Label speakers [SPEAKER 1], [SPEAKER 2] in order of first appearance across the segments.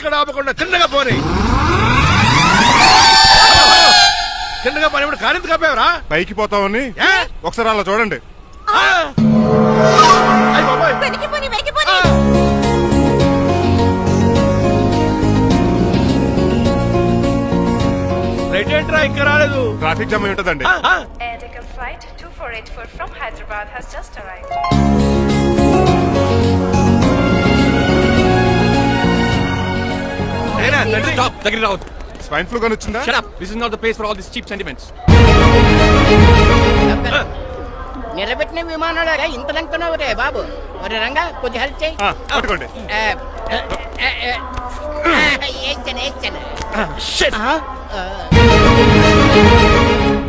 [SPEAKER 1] ఎక్కడ ఆపకుండా తిన్నగా పోనీ. తిన్నగా పోనీ. ఇప్పుడు కారింత కప్పావరా?
[SPEAKER 2] పైకి పోతామని ఒకసారి అలా చూడండి.
[SPEAKER 1] రైట్ ఏంట్రా ఇంకా రాలేదు?
[SPEAKER 2] ట్రాఫిక్ జామ్ ఉంటదండి.
[SPEAKER 3] Flight 2484 from Hyderabad has just arrived.
[SPEAKER 4] Stop! Take it out.
[SPEAKER 2] Swine flu gani వచ్చిందా?
[SPEAKER 4] Shut up. This is not the place for all these cheap sentiments.
[SPEAKER 5] నిలబెట్టిన విమానాలుగా ఇంత లంకున్నావు రే బాబు. ఒరే రంగా కొద్ది హెల్ప్ చేయి.
[SPEAKER 2] పట్టుకోండి.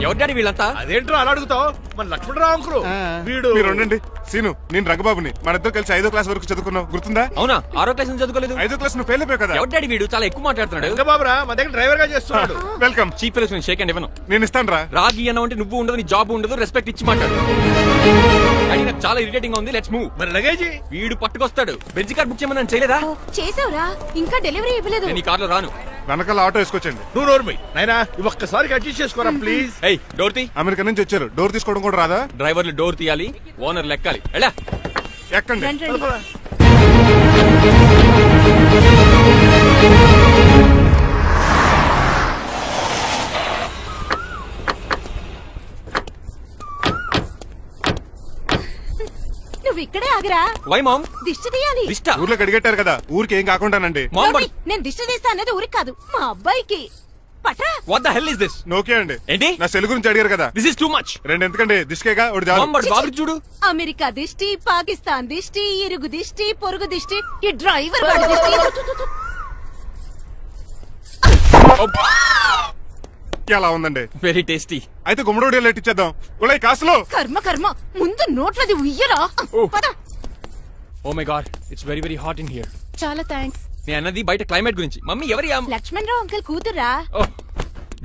[SPEAKER 4] ఎవరు డాడీ వీళ్ళంతా?
[SPEAKER 1] అదేంట్రా అలా అడుగుతావు? మన లక్ష్మణరావు అంకులు వీడు.
[SPEAKER 2] మీరు ఉండండి. సీను, నేను రంగబాబుని. మన ఇద్దరు కలిసి 5వ క్లాస్ వరకు చదువుకున్నావు, గుర్తుందా?
[SPEAKER 4] అవునా? 6వ క్లాస్ నుంచి చదువుకోలేదు.
[SPEAKER 2] 5వ క్లాస్ నువ్వు ఫెయిల్ అయిపోయావు కదా.
[SPEAKER 4] ఎవరు డాడీ వీడు? చాలా ఎక్కువ మాట్లాడుతున్నాడు.
[SPEAKER 1] రంగబాబురా, మా దగ్గర డ్రైవర్ గా చేస్తున్నాడు.
[SPEAKER 2] Welcome.
[SPEAKER 4] Cheap fellows shake hand ఇవ్వను.
[SPEAKER 2] నేను ఇస్తాను రా.
[SPEAKER 4] రాగి అన్న అంటే నువ్వు ఉండదు, నీ జాబ్ ఉండదు, రెస్పెక్ట్ ఇచ్చి మాట్లాడు. డాడీ నాకు చాలా ఇరిటేటింగ్ గా ఉంది. Let's move.
[SPEAKER 1] మరి లగేజీ
[SPEAKER 4] వీడు పట్టుకొస్తాడు. బెంజ్ కార్ బుక్ చేయమని చేయలేదా?
[SPEAKER 6] చేసావురా, ఇంకా డెలివరీ ఇవ్వలేదు.
[SPEAKER 4] నేను ఈ కార్ లో రాను.
[SPEAKER 2] వెనకాల ఆటో వేసుకొచ్చండి.
[SPEAKER 1] నువ్వు నోర్మై నాయనా, ఒక్కసారి అడ్జస్ట్ చేసుకోరా ప్లీజ్.
[SPEAKER 4] ఏయ్ డోర్ తీ.
[SPEAKER 2] అమెరికా నుంచి వచ్చారు, డోర్ తీసుకోవడం కూడా రాదా?
[SPEAKER 4] డ్రైవర్లు డోర్ తీయాలి, ఓనర్ లెక్కాలి. ఎలా
[SPEAKER 2] ఎక్కండి.
[SPEAKER 6] నువ్వు ఇక్కడే ఆగరా.
[SPEAKER 4] Why mom?
[SPEAKER 6] దిష్టి తీయాలి.
[SPEAKER 4] దిష్ట?
[SPEAKER 2] ఊర్లో కడిగట్టారు కదా, ఊరికి ఏం కాకుండానండి.
[SPEAKER 6] నేను దిష్టి తీస్తా అన్నది ఊరికి కాదు, మా అబ్బాయికి. పట్రా.
[SPEAKER 4] What the hell is this?
[SPEAKER 2] Nokia అండి.
[SPEAKER 4] ఏంటి?
[SPEAKER 2] నా సెల్ గురించి అడిగారు కదా.
[SPEAKER 4] This is too much.
[SPEAKER 2] రెండు ఎందుకండి, దిష్కేగా ఒకటి చాలు.
[SPEAKER 4] బాబు చూడు.
[SPEAKER 6] అమెరికా దిష్టి, పాకిస్తాన్ దిష్టి, ఇరుగు దిష్టి, పొరుగు దిష్టి, ఈ డ్రైవర్ వాడి దిష్టి.
[SPEAKER 2] ఎలా ఉందండి?
[SPEAKER 4] Very tasty.
[SPEAKER 2] అయితే గుమ్మడి లెట్ ఇచ్చేద్దాం. ఉలై కాసులో.
[SPEAKER 6] కర్మ కర్మ, ముందు నోట్లది ఉయ్యరా.
[SPEAKER 4] Oh my god, it's very very hot in here.
[SPEAKER 6] చాలా థాంక్స్.
[SPEAKER 4] నేను అన్నది బయట క్లైమేట్ గురించి. మమ్మీ ఎవరి?
[SPEAKER 6] లక్ష్మణరావు అంకుల్ కూతురా.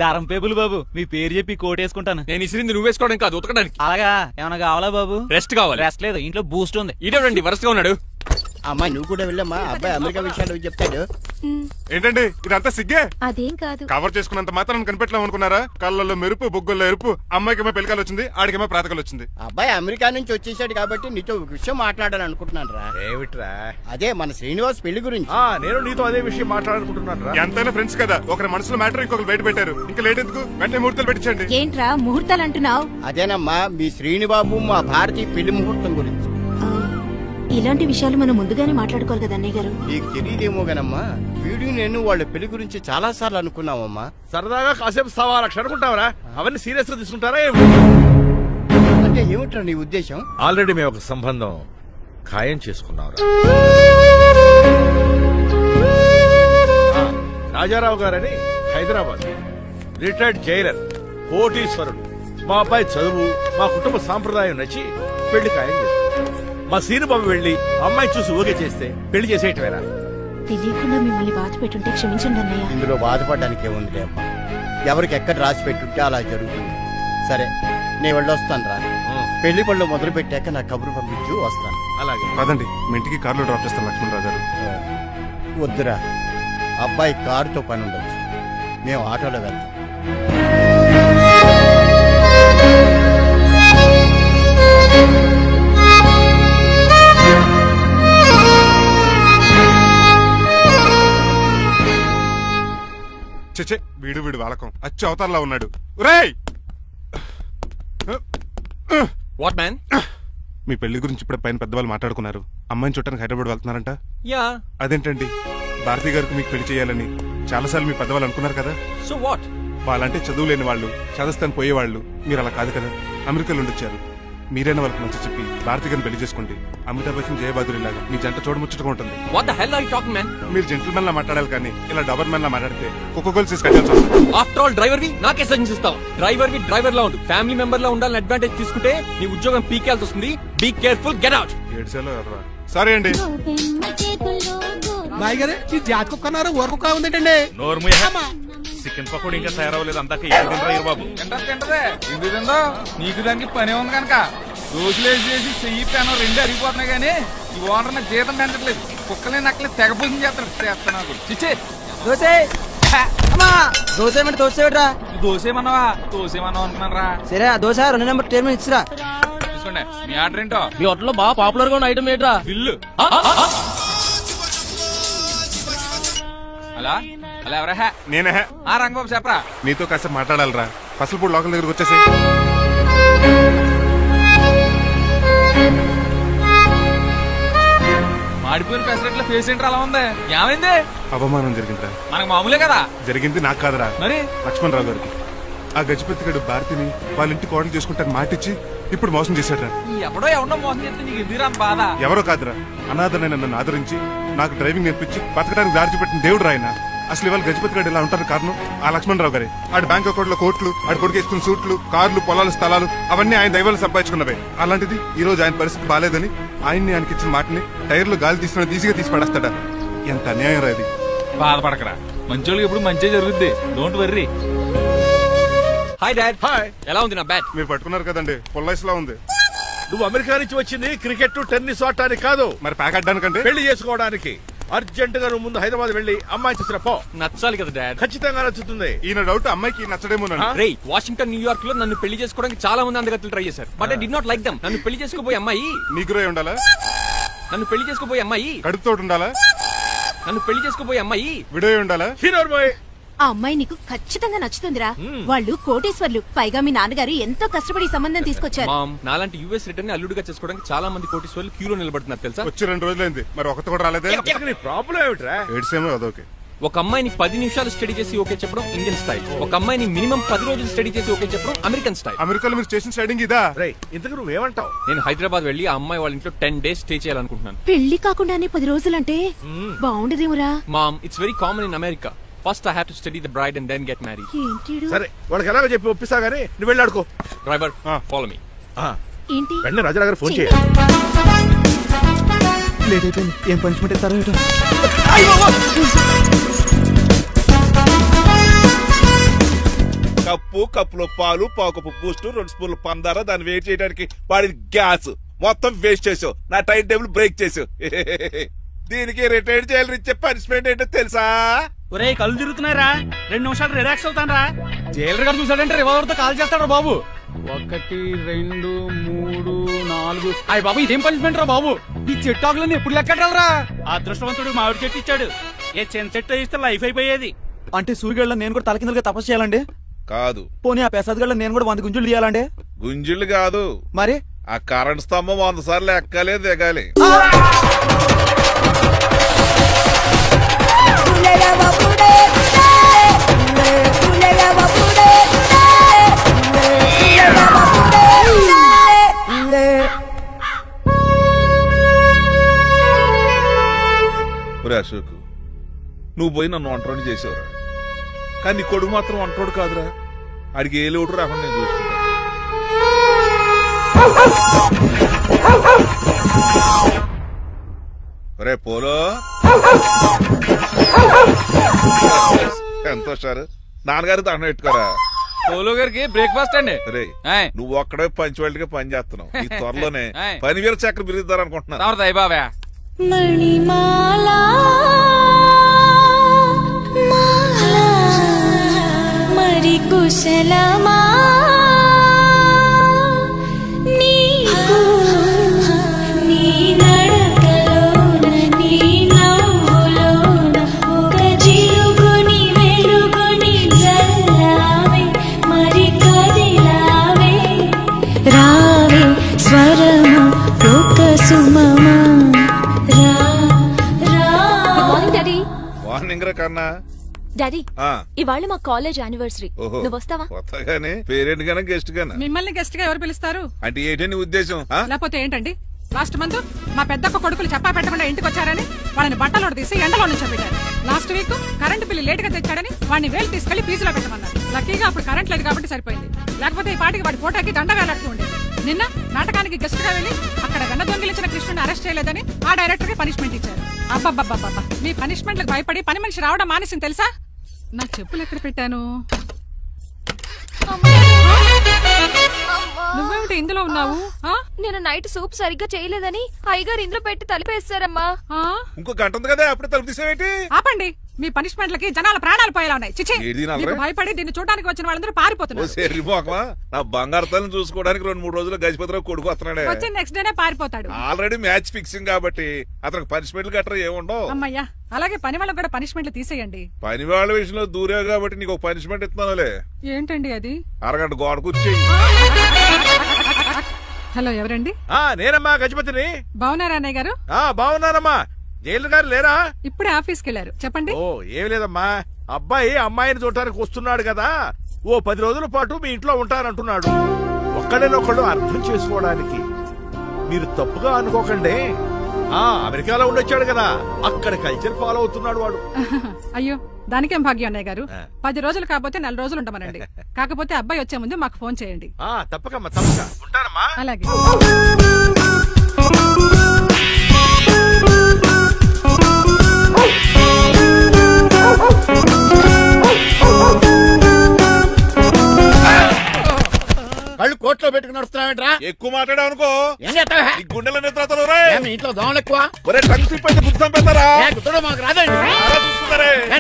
[SPEAKER 7] దారం పేపులు బాబు, మీ పేరు చెప్పి కోటేసుకుంటాను.
[SPEAKER 4] నేను ఇసిరింది నువ్వు వేసుకోవడం కాదు, ఉతకడానికి.
[SPEAKER 7] అలాగా? ఏమన్నా కావాలా బాబు?
[SPEAKER 4] రెస్ట్ కావాలి.
[SPEAKER 7] రెస్ట్ లేదు, ఇంట్లో బూస్ట్ ఉంది.
[SPEAKER 4] ఇదేనండి వరస్ట్ గా ఉన్నాడు.
[SPEAKER 5] అమ్మా నువ్వు కూడా వెళ్ళమ్మా, అబ్బాయి అమెరికా విషయాలు చెప్తాడు.
[SPEAKER 2] ఏంటండి ఇదంతా సిగ్గే?
[SPEAKER 6] అదేం కాదు.
[SPEAKER 2] కవర్ చేసుకున్నంత మాత్రం కనిపెట్టలేము అనుకున్నారా? కళ్ళల్లో మెరుపు, బొగ్గుల్లో ఎరుపు. అమ్మాయికేమో పెళ్ళికాలు వచ్చింది, ఆడికేమో ప్రాతకాలు వచ్చింది.
[SPEAKER 5] అబ్బాయి అమెరికా నుంచి వచ్చేసాడు కాబట్టి నీతో ఒక విషయం మాట్లాడాలని అనుకుంటున్నాను రా.
[SPEAKER 1] ఏమిట్రా?
[SPEAKER 5] అదే మన శ్రీనివాస్ పెళ్లి గురించి.
[SPEAKER 1] నేను నీతో అదే విషయం మాట్లాడాలనుకుంటున్నాను రా.
[SPEAKER 2] ఎంతైనా ఫ్రెండ్స్ కదా, ఒకరి మనసులో మ్యాటర్ ఇంకొకరు బయట పెట్టారు. ఇంకా లేట్ ఎందుకు, వెంటనే ముహూర్తాలు పెట్టించండి.
[SPEAKER 6] ఏంట్రా ముహూర్తాలు అంటున్నావు?
[SPEAKER 5] అదేనమ్మా మీ శ్రీనిబాబు మా భారతీయ పెళ్లి ముహూర్తం గురించి.
[SPEAKER 6] ఇలాంటి విషయాలు మనం ముందుగానే మాట్లాడుకోవాలి కదా అన్నయ్య గారు.
[SPEAKER 5] నీకు తెలియదేమో గనమ్మా, వీడు నేను వాళ్ళ పెళ్లి గురించి చాలా సార్లు అనుకున్నామమ్మా.
[SPEAKER 1] సరదాగా కాసేపు 1.25 లక్షలు అనుకుంటావరా? అవన్నీ సీరియస్ గా తీసుకుంటారా?
[SPEAKER 5] అంటే ఏమిట్రా నీ ఉద్దేశం?
[SPEAKER 1] ఆల్రెడీ మేము ఒక సంబంధం ఖాయం చేసుకున్నాం. రాజారావు గారని హైదరాబాద్ రిటైర్డ్ జైలర్, కోటీశ్వరుడు. మా అబ్బాయి చదువు, మా కుటుంబ సాంప్రదాయం నచ్చి పెళ్లి ఖాయం చేసుకున్నాం. మా సీనుబాబు వెళ్లి అమ్మాయి చూసి ఓకే చేస్తే పెళ్లి చేసేయటమేనా?
[SPEAKER 6] తెలియకుండా మిమ్మల్ని బాధ పెట్టుంటే క్షమించండి అన్నయ్య.
[SPEAKER 5] ఇందులో బాధపడడానికి ఏముంది అమ్మా, ఎవరికి ఎక్కడ రాసి పెట్టుంటే అలా జరుగుతుంది. సరే నేను వెళ్ళొస్తాను రా. పెళ్లి పళ్ళు మొదలు పెట్టాక నా కబురు పంపించు, వస్తాను.
[SPEAKER 1] అలాగే
[SPEAKER 2] కాదండి, మీ ఇంటికి కార్లో డ్రాప్ చేస్తాను లక్ష్మణరావు గారు.
[SPEAKER 5] వద్దురా, అబ్బాయి కారుతో పని ఉండొచ్చు, మేము ఆటోలో వెళ్తాం.
[SPEAKER 2] చచ్చే, వీడు వాలకం అచ్చు అవతారలా ఉన్నాడు. రేయ్,
[SPEAKER 4] వాట్ మ్యాన్?
[SPEAKER 2] మీ పెళ్లి గురించి ఇప్పుడే పైన పెద్దవాళ్ళు మాట్లాడుకున్నారు. అమ్మాయిని చుట్టానికి హైదరాబాద్ వెళ్తున్నారంట.
[SPEAKER 4] యా.
[SPEAKER 2] అదేంటండి, భారతి గారికి మీకు పెళ్లి చేయాలని చాలాసార్లు మీ పెద్దవాళ్ళు అనుకున్నారు కదా.
[SPEAKER 4] So what?
[SPEAKER 2] వాళ్ళంటే చదువు లేని వాళ్ళు, చదస్తాను పోయేవాళ్ళు. మీరు అలా కాదు కదా, అమెరికాలో ఉండొచ్చారు. మీరైనా వాళ్ళకి మంచి చెప్పి భారతి గారిని పెళ్లి చేసుకోండి. అమితాబ్ బచ్చన్, జయబాదురి లాగా మీ జంట చూడముచ్చటగా ఉంటుంది.
[SPEAKER 4] What the hell are you talking man?
[SPEAKER 2] మీరు జెంటిల్మెన్ లా మాట్లాడాలి కానీ ఇలా డబర్ మ్యాన్ లా మాట్లాడితే కుక్క గోల్స్ కట్టాల్సి వస్తుంది.
[SPEAKER 4] ఆఫ్టర్ ఆల్ డ్రైవర్ వి నాకే సజెషన్ ఇస్తావు? డ్రైవర్ వి డ్రైవర్ లా ఉండు, ఫ్యామిలీ మెంబర్ లా ఉండాలని అడ్వాంటేజ్ తీసుకుంటే నీ ఉద్యోగం పీకేల్సి వస్తుంది. Be careful, get out.
[SPEAKER 2] Sorry అండి.
[SPEAKER 8] బాయ్ గారు ఈ జాతి కుక్కన్నారు, ఊర కుక్క ఉందేంటండి?
[SPEAKER 9] చికెన్ పకోడీ ఇంకా తయారవ్వలేదు, అందాక బాబు.
[SPEAKER 10] తింటదే ఎందుకు తిందో? నీకు దానికి పని ఉంది కనుక రోజులేసి చెయ్యి పెనం 2 అరిగిపోతున్నాయి గానీ ఈ ఓనర్ నాకు జీతం పెంచట్లేదు. కుక్కలే నక్కలే తెగ పూజ చేస్తాను. చిచ్చే
[SPEAKER 11] దోసే దోసేమంటరా
[SPEAKER 10] దోసేమన్నావా? దోసేమన్నావు అనుకున్నాను రా.
[SPEAKER 11] సరే ఆ దోశ 2 నెంబర్ టేబుల్ ఇచ్చిరా.
[SPEAKER 10] తీసుకోండి. మీ ఆర్డర్ ఏంటో?
[SPEAKER 7] మీ హోటల్లో బాగా పాపులర్ గా ఉన్న ఐటమ్ ఏంట్రా?
[SPEAKER 10] బిల్లు. అలా అలా ఎవరా?
[SPEAKER 2] నేనే.
[SPEAKER 10] ఆ రంగబాబు చెప్పరా.
[SPEAKER 2] నీతో కాసేపు మాట్లాడాలరా. పసలపూడి లోకల్ దగ్గరకు వచ్చేసి
[SPEAKER 10] మాడిపోయిన పెసరట్ల ఫేస్ ఏంటర్ అలా ఉంది? ఏమైంది?
[SPEAKER 2] అవమానం జరిగిందిరా.
[SPEAKER 10] మనకు మామూలే కదా.
[SPEAKER 2] జరిగింది నాకు కాదురా,
[SPEAKER 10] మరి
[SPEAKER 2] లక్ష్మణరావు గారికి. ఆ గజపతిగడు భారతిని వాళ్ళ ఇంటి కోడలు చేసుకుంటాను మాటిచ్చి ఇప్పుడు మోసం చేశాడ్రా.
[SPEAKER 10] ఎవడో ఎవడో మోసం చేస్తే నీకు ఎదురా బాధ?
[SPEAKER 2] ఎవరో కాదురా, అనాథనైన నన్ను ఆదరించి నాకు డ్రైవింగ్ నేర్పించి బతకడానికి దారి చూపెట్టిన దేవుడు రాయన. అసలు ఇవాళ గజపతి గడు ఇలా ఉంటారు కారణం ఆ లక్ష్మణరావు గారే. ఆడి బ్యాంక్ అకౌంట్ లో కోట్లు, ఆడి కొడుకేసుకున్న సూట్లు, కార్లు, పొలాలు, స్థలాలు అవన్నీ ఆయన దైవాలు సంపాదించుకున్నవే. అలాంటిది ఈ రోజు ఆయన పరిస్థితి బాలేదని ఆయన్ని ఆయనకి ఇచ్చిన మాటని టైర్లు గాలి తీసిన ఈజీగా తీసి పడేస్తాడా? ఎంత అన్యాయం రా ఇది.
[SPEAKER 10] బాధపడకరా, మంచోళ్ళకి ఎప్పుడు మంచి జరుగుద్ది. Don't worry.
[SPEAKER 4] Hi dad.
[SPEAKER 1] Hi.
[SPEAKER 4] ఎలా ఉంది నా బ్యాట్?
[SPEAKER 2] మీరు పట్టుకున్నారు కదండి, పొల్లైస్లా ఉంది.
[SPEAKER 1] నువ్వు అమెరికా నుంచి వచ్చింది క్రికెట్ టెన్నిస్ ఆడటానికి కాదు,
[SPEAKER 2] మరి ప్యాక్ అడ్డానికంటే
[SPEAKER 1] పెళ్లి చేసుకోవడానికి. అర్జెంట్ గా నువ్వు ముందు హైదరాబాద్ వెళ్లి అమ్మాయి చూసిన పో.
[SPEAKER 4] నచ్చాలి కదా డాడ్.
[SPEAKER 1] ఖచ్చితంగా నచ్చుతుంది.
[SPEAKER 2] ఈయన డౌట్ అమ్మాయికి నచ్చడేమోనండి.
[SPEAKER 4] రేయ్, వాషింగ్టన్, న్యూయార్క్ లో నన్ను పెళ్లి చేసుకోవడానికి చాలా మంది అందగత్తులు ట్రై చేశారు. But I did not like them. నన్ను పెళ్లి చేసుకోబోయే అమ్మాయి
[SPEAKER 2] నీకురై ఉండాలా?
[SPEAKER 4] నన్ను పెళ్లి చేసుకోబోయే అమ్మాయి
[SPEAKER 2] కడుపుతో ఉండాలా?
[SPEAKER 4] నన్ను పెళ్లి చేసుకోబోయే అమ్మాయి
[SPEAKER 2] విడో ఉండాలా?
[SPEAKER 6] ఆ అమ్మాయి నీకు ఖచ్చితంగా నచ్చుతుందిరా. వాళ్ళు కోటీశ్వర్లు. పైగా మీ నాన్నగారు ఎంతో కష్టపడి సంబంధం తీసుకొచ్చారు.
[SPEAKER 4] మామ్, నాలాంటి యుఎస్ రిటర్న్ అల్లుడిగా చేసుకోవడానికి చాలా మంది కోటీశ్వర్లు క్యూలో నిలబడుతున్నారు తెలుసా?
[SPEAKER 2] వచ్చి 2 రోజులైంది, మరి ఒకటి కూడా రాలేదే.
[SPEAKER 1] ప్రాబ్లం ఏమిట్రా?
[SPEAKER 2] ఏడ్సేమో అదొకే.
[SPEAKER 4] ఒక అమ్మాయిని 10 నిమిషాలు స్టడీ చేసి ఓకే చెప్పడం ఇండియన్ స్టైల్. ఒక అమ్మాయిని మినిమం 10 రోజులు స్టడీ చేసి ఓకే చెప్పడం అమెరికన్ స్టైల్.
[SPEAKER 2] అమెరికాలో మీరు స్టేషన్ స్టైడింగ్ ఇదా?
[SPEAKER 1] ఇంతకు నువ్వేమంటావు?
[SPEAKER 4] నేను హైదరాబాద్ వెళ్లి ఆ అమ్మాయి వాళ్ళ ఇంట్లో 10 days స్టే చేయాలనుకుంటున్నాను.
[SPEAKER 6] పెళ్లి కాకుండానే 10 రోజులంటే బాగుండదేమురా?
[SPEAKER 4] Mom, it's very common in America. First I have to study the bride and then get married.
[SPEAKER 1] సరే, వాళ్ళకి ఎలాగో చెప్పి ఒప్పిస్తా గానీ నువ్వు వెళ్ళి ఆడుకో.
[SPEAKER 4] Driver, follow me.
[SPEAKER 6] ఏంటి?
[SPEAKER 1] వెంటనే రాజా గారు ఫోన్ చేయాలి.
[SPEAKER 11] లేట్ అయిపోయింది. ఏం పనిష్మెంట్ ఇస్తారో ఏటో.
[SPEAKER 9] కప్పులో పాలు, పావుకప్పు బూస్ట్, 2 స్పూన్లు పందార, దాన్ని వెయిట్ చేయడానికి వాడిన గ్యాస్ మొత్తం వేస్ట్ చేసావు. నా టైం టేబుల్ బ్రేక్ చేసావు. దీనికి రిటైర్ చేయాలని ఇచ్చే పనిష్మెంట్ ఏంటో తెలుసా?
[SPEAKER 7] ఒరే, కళ్ళు తిరుగుతున్నారా? 2 నిమిషాలు రిలాక్స్ అవుతాను రా. జైలర్ గారు చూసాడంటే రివాల్వర్ తో కాల్ చేస్తాడు బాబు. 1 2 3 4. అయ్య బాబు, ఇదేం పనిష్మెంట్ రా బాబు? ఈ చెట్టు ఆకులన్నీ ఎప్పుడు లెక్కడరా? అదృష్టవంతుడు మామిడి చెట్టు ఇచ్చాడు. ఏ చిన్న చెట్టు ఇస్తే లైఫ్ అయిపోయేది.
[SPEAKER 11] అంటే సూర్యుగళ్ళ నేను కూడా తలకిందలుగా తపస్సు చేయాలండి?
[SPEAKER 9] కాదు.
[SPEAKER 11] పోనీ ఆ పెసాద్ నేను కూడా 100 గుంజులు తీయాలండి?
[SPEAKER 9] గుంజులు కాదు,
[SPEAKER 11] మరి
[SPEAKER 9] ఆ కరెంట్ స్తంభం 100 సార్లు ఎక్కాలి, దిగాలి. అశోక్, నువ్వు పోయి నన్ను వంటోడు చేసేవరా, కానీ నీ కొడుకు మాత్రం వంటోడు కాదురా. అడిగి ఏ లోటు రాకుండా నేను చూసుకుంటా. రే పోలో, ఎంత సార్ నాన్నగారు దండం పెట్టుకోరా.
[SPEAKER 10] పోలో గారికి బ్రేక్ఫాస్ట్ అండి.
[SPEAKER 9] రే, నువ్వు ఒక్కడే పంచువాళ్ళగా పని చేస్తున్నావు. ఈ త్వరలోనే 10,000 చక్ర బిరుద్దారు అనుకుంటున్నాను.
[SPEAKER 10] బాబా
[SPEAKER 12] మణిమాలా మరి కుశలమా నీకు నీ నడకలోన నీ నవ్వులోన ఒక జిలుగుని వెలుగుని జల్లావే మరి కదిలావే రావే స్వరము ఒక సుమమా.
[SPEAKER 9] కన్నా
[SPEAKER 13] డాడీ, ఇవాళ మా కాలేజ్ యానివర్సరీ. నువ్వు వస్తావా?
[SPEAKER 9] కొత్తగానే పేరెంట్ గానే గెస్ట్ గానా?
[SPEAKER 14] మిమ్మల్ని గెస్ట్ గా ఎవరు పిలుస్తారు?
[SPEAKER 9] అంటే ఏంటని ఉద్దేశం?
[SPEAKER 14] లేకపోతే ఏంటండి, లాస్ట్ మంత్ మా పెద్దక్క కొడుకులు చెప్పా పెట్టకుండా ఇంటికి వచ్చారని వాళ్ళని బట్టలో తీసి ఎండలో నుంచోబెట్టారు. Last week current bill late గా తెచ్చాడని వాడిని వేలు తీసుకెళ్లి ఫీజులో పెట్టమన్నారు. లక్కీగా అప్పుడు కరెంట్ లేదు కాబట్టి సరిపోయింది. లేకపోతే ఈ పాటికి వాడి ఫోటోకి దండ వేలాడుతూ ఉండేది. నిన్న నాటకానికి గెస్ట్ గా వెళ్లి అక్కడ వెన్న దొంగిలించిన కృష్ణుని అరెస్ట్ చేయలేదని ఆ డైరెక్టర్ కి పనిష్మెంట్ ఇచ్చారు. అబ్బబ్బబ్బబ్బా, మీ పనిష్మెంట్లకు భయపడి పని మనిషి రావడం మానేసింది తెలుసా? నా చెప్పులు ఎక్కడ పెట్టాను? నువ్వేమిటి ఇందులో ఉన్నావు?
[SPEAKER 13] నేను నైట్ సూప్ సరిగ్గా చేయలేదని అయ్యగారు ఇందులో పెట్టి తలిపేస్తారమ్మా.
[SPEAKER 9] ఇంకో గంట ఉంది కదా, అప్పుడే తలుపు తీసేవేంటి?
[SPEAKER 14] ఆపండి, మీ పనిష్మెంట్లకి జనాల ప్రాణాలు పోయేలా ఉన్నాయి. చిచి, మీకు భయపడి దీన్ని చూడడానికి వచ్చిన వాళ్ళందరూ పారిపోతున్నారు.
[SPEAKER 9] నా బంగారు తల్లిని చూసుకోవడానికి 2-3 రోజులు గజపతిరావు కొడుకు వస్తున్నాడే.
[SPEAKER 14] వచ్చి నెక్స్ట్ డేనే పారిపోతాడు.
[SPEAKER 9] ఆల్రెడీ మ్యాచ్ ఫిక్సింగ్ కాబట్టి అతనికి పనిష్మెంట్లు గట్రా ఏముండవు.
[SPEAKER 14] అమ్మయ్యా, అలాగే పని వాళ్ళకి కూడా పనిష్మెంట్లు తీసేయండి.
[SPEAKER 9] పని వాళ్ళ విషయంలో దూరే కాబట్టి నీకు ఒక పనిష్మెంట్ ఇస్తున్నానులే.
[SPEAKER 14] ఏంటండి అది?
[SPEAKER 9] అరగంట గోడ కూర్చోయి.
[SPEAKER 14] హలో, ఎవరండి?
[SPEAKER 1] నేనమ్మా గజపతిని.
[SPEAKER 14] బాగున్నారా అన్నయ్య గారు?
[SPEAKER 1] బాగున్నానమ్మా. జైలర్ గారు లేరా?
[SPEAKER 14] ఇప్పుడే ఆఫీస్కి వెళ్ళారు. చెప్పండి.
[SPEAKER 1] ఓ ఏం లేదమ్మా, అబ్బాయి అమ్మాయిని చూడటానికి వస్తున్నాడు కదా, ఓ 10 రోజుల పాటు మీ ఇంట్లో ఉంటానంటున్నాడు. ఒక్కడేనొక్కడు అర్థం చేసుకోవడానికి మీరు తప్పుగా అనుకోకండి. అమెరికాలో ఉండొచ్చాడు కదా, అక్కడ కల్చర్ ఫాలో అవుతున్నాడు వాడు.
[SPEAKER 14] అయ్యో, దానికేం భాగ్యం అన్నయ్య గారు. 10 రోజులు కాకపోతే 4 రోజులు ఉంటామనండి. కాకపోతే అబ్బాయి వచ్చే ముందు మాకు ఫోన్ చేయండి.
[SPEAKER 1] తప్పకమ్మా, తప్పక ఉంటానమ్మా.
[SPEAKER 14] అలాగే.
[SPEAKER 5] కళ్ళు కోట్లో పెట్టుకుని నడుస్తున్నావేంట్రా?
[SPEAKER 9] ఎక్కువ మాట్లాడావు అనుకో
[SPEAKER 5] ఏం చేస్తావా?
[SPEAKER 9] గుండెల నిద్రతలు
[SPEAKER 5] ఇంట్లో దోమలు ఎక్కువ.
[SPEAKER 9] టంగ్ స్లిప్ అయితే గుర్తు చంపేస్తారా?
[SPEAKER 5] మాకు రాదండి.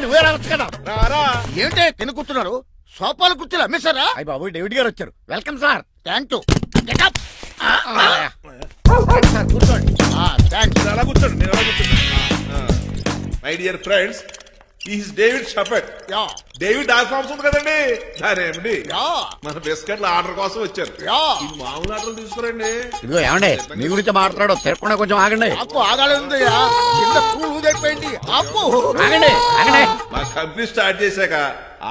[SPEAKER 5] నువ్వే రావచ్చు కదా. ఏంటే తిని కూర్చున్నారు? సోఫాలు కుర్చీలు అమ్మేశారా? అయ్యి బాబు, డేవిడ్ గారు వచ్చారు. Welcome sir. Thank you. కూర్చోండి.
[SPEAKER 9] అలా కూర్చోండి, నేను అలా కూర్చోండి. My dear friends, is David షఫెట్. డేవిడ్ డాక్ ఫార్మ్స్ ఉంది కదండి, దానేమిటి మన బిస్కెట్ల ఆర్డర్ కోసం వచ్చారు. మామూలు ఆర్డర్ తీసుకురండి.
[SPEAKER 5] ఇదిగో ఏమండి, మీ గురించి మాట్లాడు, తిరగకుండా కొంచెం ఆగండి.
[SPEAKER 9] మా కంపెనీ స్టార్ట్ చేశాక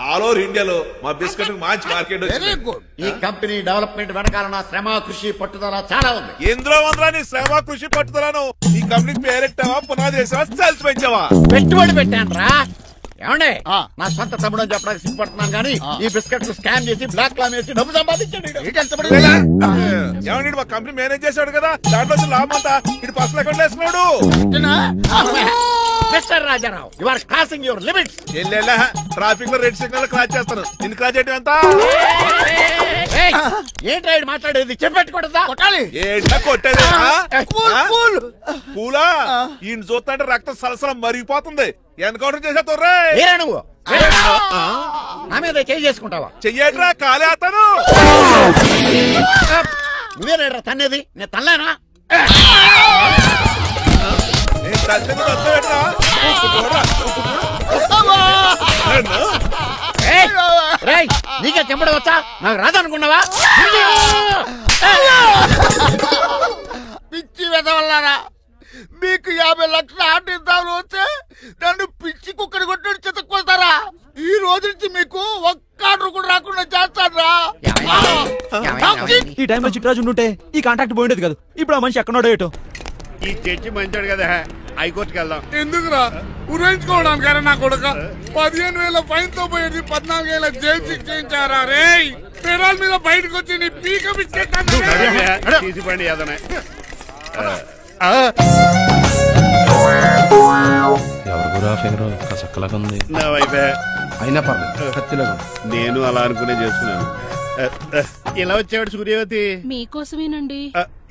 [SPEAKER 9] ఆల్ ఓవర్ ఇండియాలో మా బిస్కెట్ మంచి మార్కెట్ వచ్చింది.
[SPEAKER 5] ఈ కంపెనీ డెవలప్మెంట్ వెనకాల నా శ్రమ, కృషి, పట్టుదల చాలా ఉంది.
[SPEAKER 9] ఎందులో ఉందిరా నీ శ్రమ, కృషి, పట్టుదలను? ఈ కంపెనీకి పేరెట్టావా, పునాది వేసావా, సేల్స్ పెంచావా?
[SPEAKER 5] పెట్టుబడి పెట్టాను రా. ఏమండి, నా సొంత తమ్ముడు అని చెప్పడానికి సిగ్గుపడుతున్నాను కానీ ఈ బిస్కెట్ స్కామ్ చేసి బ్లాక్ లా వేసి డబ్బు సంపాదించాడు.
[SPEAKER 9] ఏమండి, మా కంపెనీ మేనేజ్ చేశాడు కదా, దాంట్లో లాభం అంతా ఇటు పర్సనల్ అకౌంట్ వేసుకున్నాడు.
[SPEAKER 5] Mister Rajarao, you are crossing your limits.
[SPEAKER 9] Traffic లో రెడ్ సిగ్నల్ క్రాస్ చేస్తారు. నిన్ను క్రాస్ చేయడం ఎంత?
[SPEAKER 5] ఏంటి మాట్లాడేది? చెప్పెట్టుకూడదా?
[SPEAKER 9] ఏంటా కొట్టేది? పూలా ఈయన చూస్తుంటే రక్తం సలసలం మరిగిపోతుంది. ఎన్కౌంటర్ చేసేతోర్రే
[SPEAKER 5] నువ్వు నా మీద చేయి చేసుకుంటావా?
[SPEAKER 9] చెయ్యట్రా, కాలే అతను.
[SPEAKER 5] నువ్వేనా తన్నేది? నేను తనలేనా? నీకే చెంపడం వచ్చా? నాకు రాదనుకున్నావా? పిచ్చి వెదవల్లారా, మీకు 50 లక్షల ఆర్డర్ ఇద్దామని వస్తే నన్ను పిచ్చి కుక్కడి కొట్టి చితక్కొస్తారా? ఈ రోజు నుంచి మీకు ఒక్క ఆర్డర్ కూడా రాకుండా చేస్తారా?
[SPEAKER 11] ఈ టైంలో చిట్రాజు ఉంటే ఈ కాంట్రాక్ట్ పోయిండేది కదా. ఇప్పుడు ఆ మనిషి ఎక్కడో ఏటో.
[SPEAKER 5] ఈ జడ్జి మంచాడు కదా, హైకోర్టుకి వెళ్దాం.
[SPEAKER 15] ఎందుకురా ఉరేంచుకోవడానికి? నా కొడుక 15,000 ఫైన్ తో పోయేది 14 ఏళ్ల జైలు శిక్ష చేయించారా? రే పెరాల మీద బయటకు వచ్చి నీ పీక బిస్కెట్
[SPEAKER 5] తీసిపండి ఏదనే.
[SPEAKER 16] ఎవరు ఫిగర్ కసక్కలాగా ఉంది.
[SPEAKER 5] నా వైపే
[SPEAKER 16] అయినా పర్లేదు, కత్తిలాగా.
[SPEAKER 5] నేను అలా అనుకునే చేస్తున్నాను. ఇలా వచ్చాడు సూర్యవతి.
[SPEAKER 17] మీకోసమేనండి.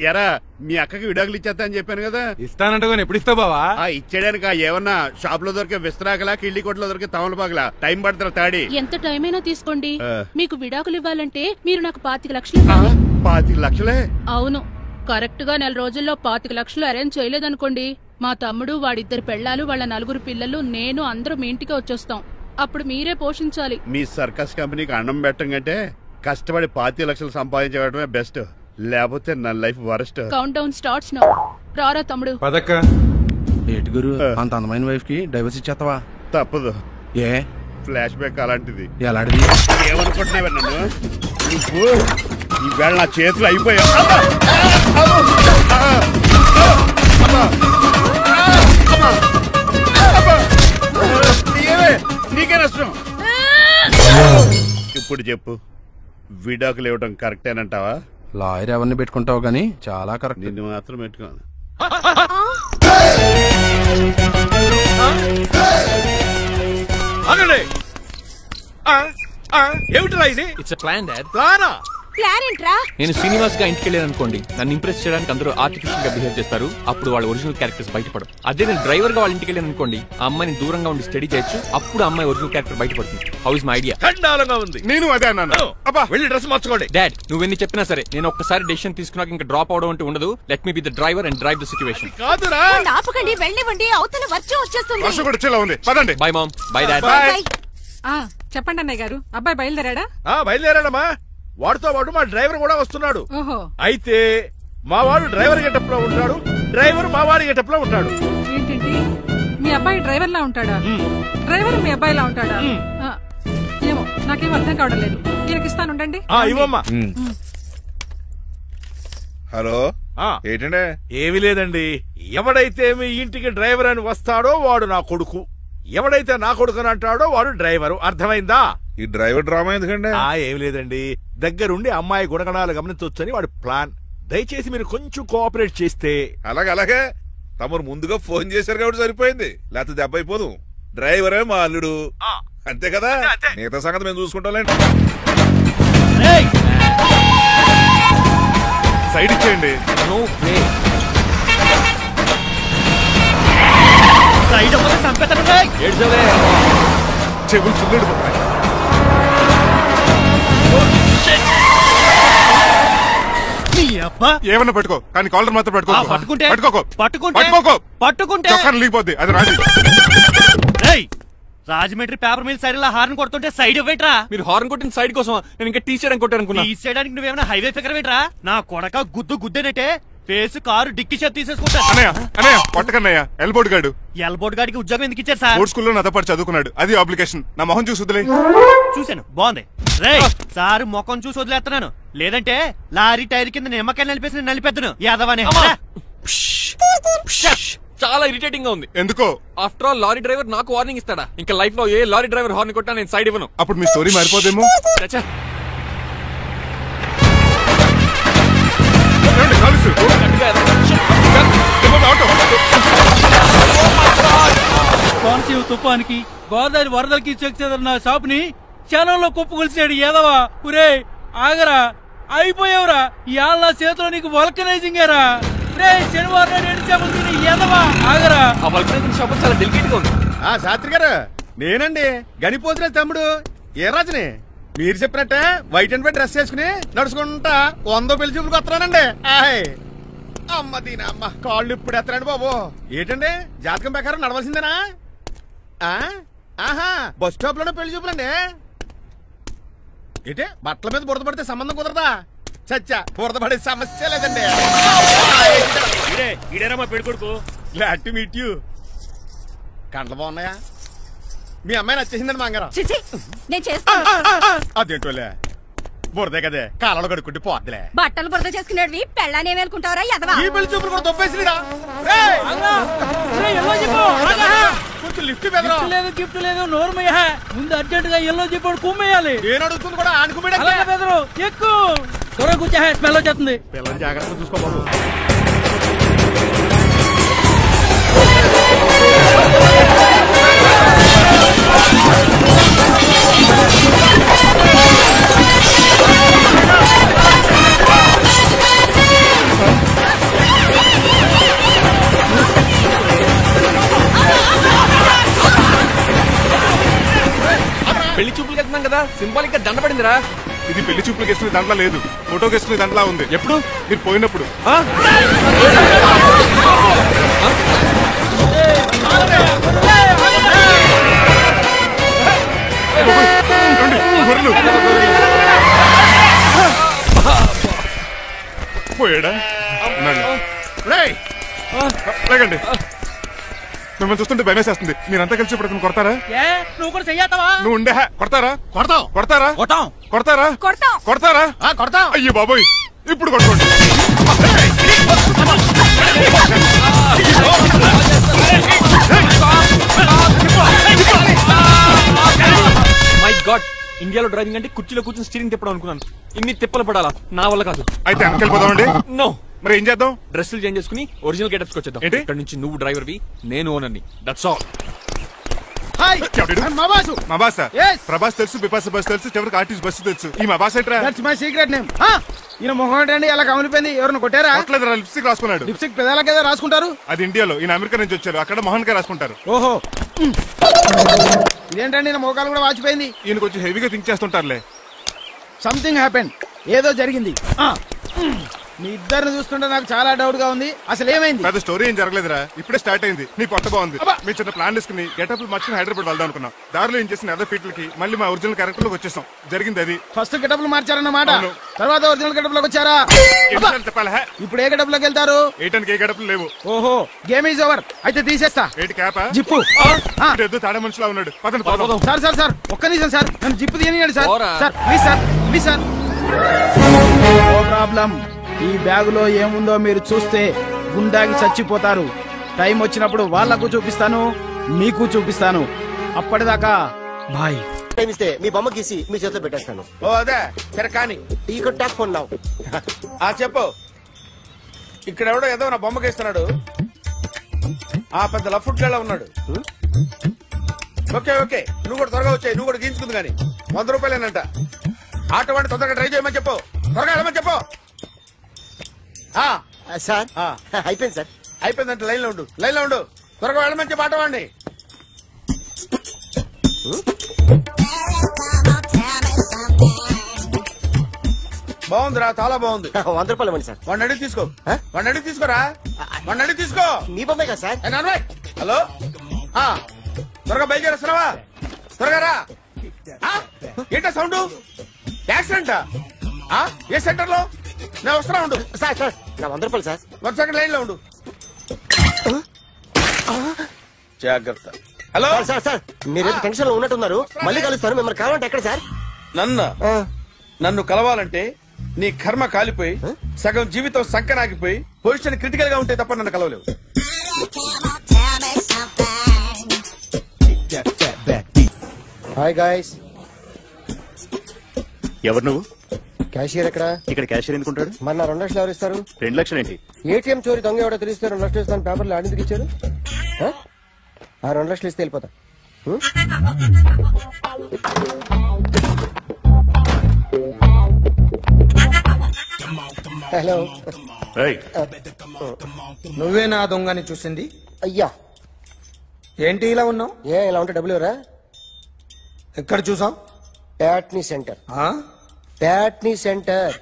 [SPEAKER 5] ఎరా, మీ అక్కకి విడాకులు ఇచ్చేస్తా అని చెప్పాను కదా.
[SPEAKER 7] ఇస్తానంట. ఎప్పుడు ఇస్తావు బావా?
[SPEAKER 5] ఇచ్చేయడానికి ఏమన్నా షాప్ లో దొరికే విస్తరాకలా, కిళ్ళి కొట్లో దొరికే తమలపాకలా టైం పడతారా? తాడి
[SPEAKER 17] ఎంత టైం అయినా తీసుకోండి. మీకు విడాకులు ఇవ్వాలంటే మీరు నాకు 25 లక్షలు.
[SPEAKER 5] 25 లక్షలే?
[SPEAKER 17] అవును. కరెక్ట్ గా 4 రోజుల్లో 25 లక్షలు అరేంజ్ చేయలేదనుకోండి, మా తమ్ముడు, వాడిద్దరు పెళ్ళాలు, వాళ్ళ 4 పిల్లలు, నేను అందరూ మీ ఇంటికి వచ్చేస్తాం. అప్పుడు మీరే పోషించాలి.
[SPEAKER 5] మీ సర్కస్ కంపెనీకి అన్నం పెట్టం కంటే కష్టపడి 25 లక్షలు సంపాదించడమే బెస్ట్. లేకపోతే నా life worst.
[SPEAKER 17] Count down starts now. రారా తమ్ముడు.
[SPEAKER 16] పదక్క. ఏటి గురు, అంత అందమైన వైఫ్ కి డైవర్స్ ఇచ్చేస్తావా?
[SPEAKER 5] తప్పదు.
[SPEAKER 16] ఏ
[SPEAKER 5] ఫ్లాష్ బ్యాక్ అలాంటిది.
[SPEAKER 16] ఎలాంటిది?
[SPEAKER 5] ఏమనుకుంటున్నావే నన్ను? నువ్వు ఈవేళ నా చేతులు అయిపోయావు. నీకే నష్టం. ఇప్పుడు చెప్పు, విడాకులు ఇవ్వడం కరెక్టేనంటావా?
[SPEAKER 16] లాయర్ ఎవరిని పెట్టుకుంటావు గానీ చాలా కరెక్ట్.
[SPEAKER 5] నిన్ను మాత్రం పెట్టుకోను.
[SPEAKER 1] ఏమిటిరా ఇది?
[SPEAKER 4] It's a plan dad.
[SPEAKER 1] ప్లానా?
[SPEAKER 6] ప్లాన్ ఏంట్రా?
[SPEAKER 4] నేను శ్రీనివాస్ గా ఇంటికి వెళ్ళాను అనుకోండి, నన్ను ఇంప్రెస్ చేయడానికి అందరూ ఆర్టిఫిషియల్ గా బిహేవ్ చేస్తారు. అప్పుడు వాళ్ళ ఒరిజినల్ క్యారెక్టర్స్ బయటపడవు. అదే నేను డ్రైవర్ గా వాళ్ళ ఇంటికి వెళ్ళాను అనుకోండి, ఆ అమ్మాయిని దూరంగా ఉండి స్టడీ చేయొచ్చు. అప్పుడు అమ్మాయి ఒరిజినల్ క్యారెక్టర్ బయటపడుతుంది. How is my idea?
[SPEAKER 1] ఖండాలంగా ఉంది.
[SPEAKER 2] నేను అదే అన్నాను.
[SPEAKER 1] అబ్బా వెళ్ళి డ్రెస్ మార్చుకోండి.
[SPEAKER 4] డాడ్, నువ్వెన్ని చెప్పినా సరే నేను ఒక్కసారి డెసిషన్ తీసుకున్నాక ఇంకా డ్రాప్ అవడం అంటే ఉండదు. Let me be the driver and drive the situation.
[SPEAKER 1] కాదురా,
[SPEAKER 6] ఆపకండి, వెళ్ళివ్వండి. అవతల వర్షం వచ్చేస్తుంది.
[SPEAKER 2] వర్షం కూడా వచ్చేలా ఉంది. పదండి.
[SPEAKER 4] Bye mom. Bye dad.
[SPEAKER 14] చెప్పండి అన్నయ్య గారు, అబ్బాయి బయలుదేరాడా?
[SPEAKER 1] బయలుదేరాడమ్మా. వాడితో పాటు మా డ్రైవర్ కూడా వస్తున్నాడు.
[SPEAKER 14] ఓహో.
[SPEAKER 1] అయితే మా వాడు డ్రైవర్ గెటప్ లో ఉంటాడు, డ్రైవర్ మా వాడి గెటప్ లో ఉంటాడు.
[SPEAKER 14] ఏంటండి, మీ అబ్బాయి డ్రైవర్ లా ఉంటాడా? డ్రైవర్ మీ అబ్బాయిలా ఉంటాడా? ఏమో నాకేం అర్థం కావడం లేదు. ఈయనకిస్తాను ఉండండి.
[SPEAKER 1] ఇవ్వమ్మా.
[SPEAKER 9] హలో, ఏంటంటే?
[SPEAKER 1] ఏమీ లేదండి. ఎవడైతే మీ ఇంటికి డ్రైవర్ అని వస్తాడో వాడు నా కొడుకు, ఎవడైతే నా కొడుకు అని అంటాడో వాడు డ్రైవరు. అర్థమైందా?
[SPEAKER 9] ఈ డ్రైవర్ డ్రామా ఎందుకండి?
[SPEAKER 1] ఏమి లేదండి, దగ్గరుండి అమ్మాయి గుణగణాలు గమనించొచ్చని వాడి ప్లాన్. దయచేసి మీరు కొంచెం కోఆపరేట్ చేస్తే.
[SPEAKER 9] అలాగే తమరు ముందుగా ఫోన్ చేశారు కాబట్టి సరిపోయింది, లేకపోతే దెబ్బ అయిపోదు. డ్రైవరే మా అల్లుడు, అంతే కదా? మిగతా సంగతి మేము చూసుకుంటాంలేండి.
[SPEAKER 2] సైడ్ ఇచ్చేయండి. చెవులు చిల్లుడు పోతాయి. ఏమన్నా పెట్టుకో, కానీ కాలర్ మాత్రం పట్టుకుంటే లీపోద్ది. అది రాజు.
[SPEAKER 11] రాజమండ్రి పేపర్ మిల్ సైడ్ లా హార్న్ కొడుతుంటే సైడ్ ఇవ్వట్రా.
[SPEAKER 4] మీరు హార్న్ కొట్టిన సైడ్ కోసం నేను ఇంకా టీ చేయడానికి కొట్టాను.
[SPEAKER 11] టీ చేయడానికి నువ్వేమైనా హైవే ఫిగర్ వేట్రా? నా కొడక గుద్దేనట్టే ఫేస్ కారు డిక్కి షేప్ తీసేసుకుంటా.
[SPEAKER 2] అన్నయ్య పట్టకన్నయ్య. ఎల్బోర్డ్ గాడు.
[SPEAKER 11] ఎల్బోర్డ్ గాడికి ఉద్యోగం ఎందుకు ఇచ్చారు సార్?
[SPEAKER 2] బోర్డ్ స్కూల్లో నాతో పాటు చదువుకున్నాడు. అది అప్లికేషన్. నా మొహం చూసి వదిలే.
[SPEAKER 11] చూశాను, బాగుంది. రే సారు ముఖం చూసి వదిలేస్తున్నాను, లేదంటే లారీ టైర్ కింద నిమ్మకాయలు నలిపేసి నలిపేద్దును యాదవనే.
[SPEAKER 4] చాలా ఇరిటేటింగ్ గా ఉంది.
[SPEAKER 2] ఎందుకో?
[SPEAKER 4] ఆఫ్టర్ ఆల్ లారీ డ్రైవర్ నాకు వార్నింగ్ ఇస్తాడా? ఇంకా లైఫ్ లో ఏ లారీ డ్రైవర్ హార్న్ కొట్టా నేను సైడ్ ఇవ్వను.
[SPEAKER 2] అప్పుడు మీ స్టోరీ మారిపోదేమో.
[SPEAKER 11] కోనసీమ తుఫానికి గోదావరి వరదలకి చెక్ చేదన్న షాప్ ని క్షణంలో కుప్పకొలిసాడు ఏదవా. ఒరే ఆగరా, అయిపోయావురా. ఇవాళ నా చేతిలో నీకు వల్కనైజింగ్ ఏరా. రే శనివారం ఏదవా ఆగరా.
[SPEAKER 4] ఆ వల్కనైజింగ్ షాప్ చాలా డెలికేట్ గా ఉంది.
[SPEAKER 7] శాస్త్రి గారు, నేనండి గనిపోతున్న తమ్ముడు ఏ రాజుని. మీరు చెప్పినట్టే వైట్ అండ్ వైట్ డ్రెస్ వేసుకుని నడుచుకుంటా 100 పెళ్లి చూపులకు వస్తున్నానండి. అమ్మ దీని అమ్మ కాళ్ళు ఇప్పుడు ఎత్తరండి బాబు. ఏంటండి జాతకం ప్రకారం నడవలసిందేనా? ఆహా, బస్ స్టాప్ లోనే పెళ్లి చూపులండి. ఏంటే బట్టల మీద బురద పడితే సంబంధం కుదరదా? చచ్చా, బురద పడే సమస్య లేదండి. ఇదేరా మా పెళ్లి కొడుకు. Glad to meet you. కండ్లు బాగున్నాయా? మీ అమ్మాయి నచ్చేసిందండి మంగారం.
[SPEAKER 6] నేను చేస్తాను.
[SPEAKER 7] అదేంటోలే, బురదే కదే కాలంలో కడుక్కుంటే పోద్దులే.
[SPEAKER 6] బట్టలు బురద చేసుకునేవి పెళ్ళానే వేలుకుంటావరా ఎదవా?
[SPEAKER 7] ఈ పెళ్లి చూపులు కూడా తొప్పేసిరా. కొంచెం లిఫ్ట్
[SPEAKER 11] లేదు, గిఫ్ట్ లేదు, నోర్మయ్య. ముందు అర్జెంట్ గా ఎల్లో చెప్పాడు కుమ్మేయాలి.
[SPEAKER 7] నేను అడుగుతుంది కూడా ఆనుకుమేడు.
[SPEAKER 11] ఎక్కువ త్వరగా కూర్చో, స్మెల్ వచ్చేస్తుంది.
[SPEAKER 7] పిల్లలు జాగ్రత్తగా చూసుకో బాబు.
[SPEAKER 4] పెళ్లి చూపులకు వెళ్తున్నాం కదా, సింబాలిక్ గా దండ పడిందిరా.
[SPEAKER 2] ఇది పెళ్లి చూపులకు వేసుకునే దాంట్లో లేదు, ఫోటోకి వేసుకునే దాంట్లో ఉంది.
[SPEAKER 4] ఎప్పుడు?
[SPEAKER 2] మీరు పోయినప్పుడు. పోయాడా? లేకండి, మిమ్మల్ని చూస్తుంటే భయమేసేస్తుంది. మీరంతా కలిసి ఇప్పుడు కొడతారా?
[SPEAKER 11] నువ్వు కూడా చెయ్యాతావా?
[SPEAKER 2] నువ్వు ఉండే కొడతారా?
[SPEAKER 7] కొడతాం.
[SPEAKER 2] కొడతారా? కొడతారా? కొడతారా?
[SPEAKER 7] కొడతాం.
[SPEAKER 2] అయ్యో బాబోయ్, ఇప్పుడు కొట్టుకోండి.
[SPEAKER 4] మై గాడ్, ఇండియాలో డ్రైవింగ్ అంటే కుర్చీలో కూర్చొని స్టీరింగ్ తిప్పడం అనుకున్నాను. ఇన్ని తిప్పలు పడాలా? నా వల్ల కాదు.
[SPEAKER 2] అయితే వెనకెళ్ళిపోదామండి.
[SPEAKER 4] నో.
[SPEAKER 2] మరి ఏం చేద్దాం?
[SPEAKER 4] డ్రెస్సులు చేంజ్ చేసుకుని ఒరిజినల్ గెటప్స్ వచ్చేద్దాం. ఇక్కడ నుంచి నువ్వు డ్రైవర్ వి, నేను ఓనర్ని. That's all.
[SPEAKER 2] హాయ్ మా బాసు. మా బాసా? ప్రభాస్ తెలుసు, బిపాస బస్ తెలుసు, చివరికి ఆర్టిస్ట్ బస్సు తెలుసు. ఈ మా బాస్ ఏంట్రా?
[SPEAKER 8] That's my secret name. ఈయన మొహం ఏంటండి అలా కమిలిపోయింది? ఎవరిని కొట్టారా?
[SPEAKER 2] కొట్టలేదురా, లిప్స్టిక్ రాసుకున్నాడు.
[SPEAKER 8] లిప్స్టిక్ పెదాలకి ఏదో రాసుకుంటారు.
[SPEAKER 2] అది ఇండియాలో, ఈయన అమెరికా నుంచి వచ్చారు, అక్కడ మోహన్ గారు రాసుకుంటారు.
[SPEAKER 8] ఓహో, ఇదేంటండి నా మోకాలు కూడా వాచిపోయింది.
[SPEAKER 2] ఈయన కొంచెం హెవీగా థింక్ చేస్తుంటారులే.
[SPEAKER 8] సంథింగ్ హ్యాపెన్, ఏదో జరిగింది. మీ ఇద్దరిని చూస్తుంటే నాకు చాలా డౌట్ గా ఉంది. అసలు ఏమైంది?
[SPEAKER 2] పెద్ద స్టోరీ ఏం జరగలేదురా, ఇప్పుడే స్టార్ట్ అయింది. నీ కొత్త బాగుంది. మేము చిన్న ప్లాన్ తీసుకుని గెటప్ మర్చిని హైదరాబాద్ వెళ్దాం అనుకున్నాం. దారిలో ఏం చేసిన అదర్ పీపుల్కి మళ్ళీ మా ఒరిజినల్ క్యారెక్టర్ లోకి వచ్చేసాం. జరిగింది అది.
[SPEAKER 8] ఫస్ట్ గెటప్లు మార్చారన్నమాట, తర్వాత ఒరిజినల్ గెటప్ లోకి వచ్చారా?
[SPEAKER 2] చెప్పాలా?
[SPEAKER 8] ఇప్పుడు ఏ గెటప్ లోకి వెళ్తారు?
[SPEAKER 2] ఏ గెటప్లు లేవు.
[SPEAKER 8] ఓహో, గేమ్ ఈజ్ ఓవర్. అయితే తీసేస్తా.
[SPEAKER 2] ఏంటి క్యాపా?
[SPEAKER 8] జిప్పు.
[SPEAKER 2] తాడే మనుషులా ఉన్నాడు.
[SPEAKER 8] సార్ సార్ సార్ ఒక్క నిమిషం సార్, నన్ను జిప్పు తీయనియండి sir. Sir please sir, please sir. No problem. ఈ బ్యాగులో ఏముందో మీరు చూస్తే గుండాకి చచ్చిపోతారు. టైం వచ్చినప్పుడు వాళ్లకు చూపిస్తాను, మీకు చూపిస్తాను. అప్పటిదాకా బాయ్.
[SPEAKER 18] టైం ఇస్తే మీ బొమ్మ గీసి మీ చేతిలో పెట్టేస్తాను.
[SPEAKER 5] ఓ అదే సరే కానీ
[SPEAKER 18] ఈ టాక్ ఫోన్ నావు.
[SPEAKER 5] చెప్పు. ఇక్కడ ఎవడో ఏదో నా బొమ్మకి ఇస్తున్నాడు. పెద్ద లఫుట్ గేళ ఉన్నాడు. ఓకే ఓకే, నువ్వు కూడా త్వరగా వచ్చాయి. నువ్వు కూడా గీంచుకుంది కానీ 100 రూపాయలేనంట. ఆటో వాడిని తొందరగా ట్రై చేయమని చెప్పు. త్వరగా వెళ్ళమని చెప్పు.
[SPEAKER 18] సార్ అయిపోయింది సార్.
[SPEAKER 5] అయిపోయిందంటే లైన్ లో ఉండు, లైన్ లో ఉండు. త్వరగా వెళ్ళమని చెప్పు ఆటో వాడిని. బాగుందిరా, చాలా బాగుంది.
[SPEAKER 18] 100 రూపాయలు ఇవ్వండి సార్.
[SPEAKER 5] వాడిని అడిగి తీసుకో, వాడిని అడిగి తీసుకోరా, వాడిని అడిగి తీసుకో.
[SPEAKER 18] మీ బొమ్మే కదా సార్.
[SPEAKER 5] హలో, త్వరగా బయలుదేరేస్తున్నావా? త్వరగా రా. ఏంటా సౌండ్? యాక్సిడెంట్? ఏ సెంటర్ లో? నేను వస్తున్నా ఉండు.
[SPEAKER 18] సార్ సార్ నా 100 రూపాయలు సార్.
[SPEAKER 5] 1 సెకండ్ లైన్ లో ఉండు. జాగ్రత్త. హలో
[SPEAKER 18] సార్ సార్, మీరేదో టెన్షన్ లో ఉన్నట్టున్నారు. మళ్ళీ కలుస్తాను. మిమ్మల్ని కావాలంటే ఎక్కడ సార్?
[SPEAKER 5] నన్ను కలవాలంటే నీ కర్మ కాలిపోయి సగం జీవితం సంకనాగిపోయి పొజిషన్ క్రిటికల్ గా ఉంటే తప్ప నన్ను కలవలేవు.
[SPEAKER 18] Hi guys.
[SPEAKER 19] ఎవరు నువ్వు?
[SPEAKER 18] క్యాషియర్ ఎక్కడ?
[SPEAKER 19] ఇక్కడ క్యాషియర్ ఎందుకుంటాడు?
[SPEAKER 18] మన 2 లక్షలు ఎవరు ఇస్తారు?
[SPEAKER 19] 2 లక్షలు ఏంటి?
[SPEAKER 18] ఏటీఎం చోరీ దొంగ ఎవడో తెలిస్తే 2 లక్షలు ఇస్తాను పేపర్లు ఆడిందుకు ఇచ్చారు. 2 లక్షలు ఇస్తే వెళ్ళిపోతా. హలో,
[SPEAKER 8] నువ్వే నా దొంగని చూసింది?
[SPEAKER 18] అయ్యా
[SPEAKER 8] ఏంటి ఇలా ఉన్నావు?
[SPEAKER 18] ఇలా ఉంటే డబ్బులు ఎవరా?
[SPEAKER 8] ఎక్కడ చూసావు?
[SPEAKER 18] ప్యాట్నీ సెంటర్. ప్యాట్నీ సెంటర్.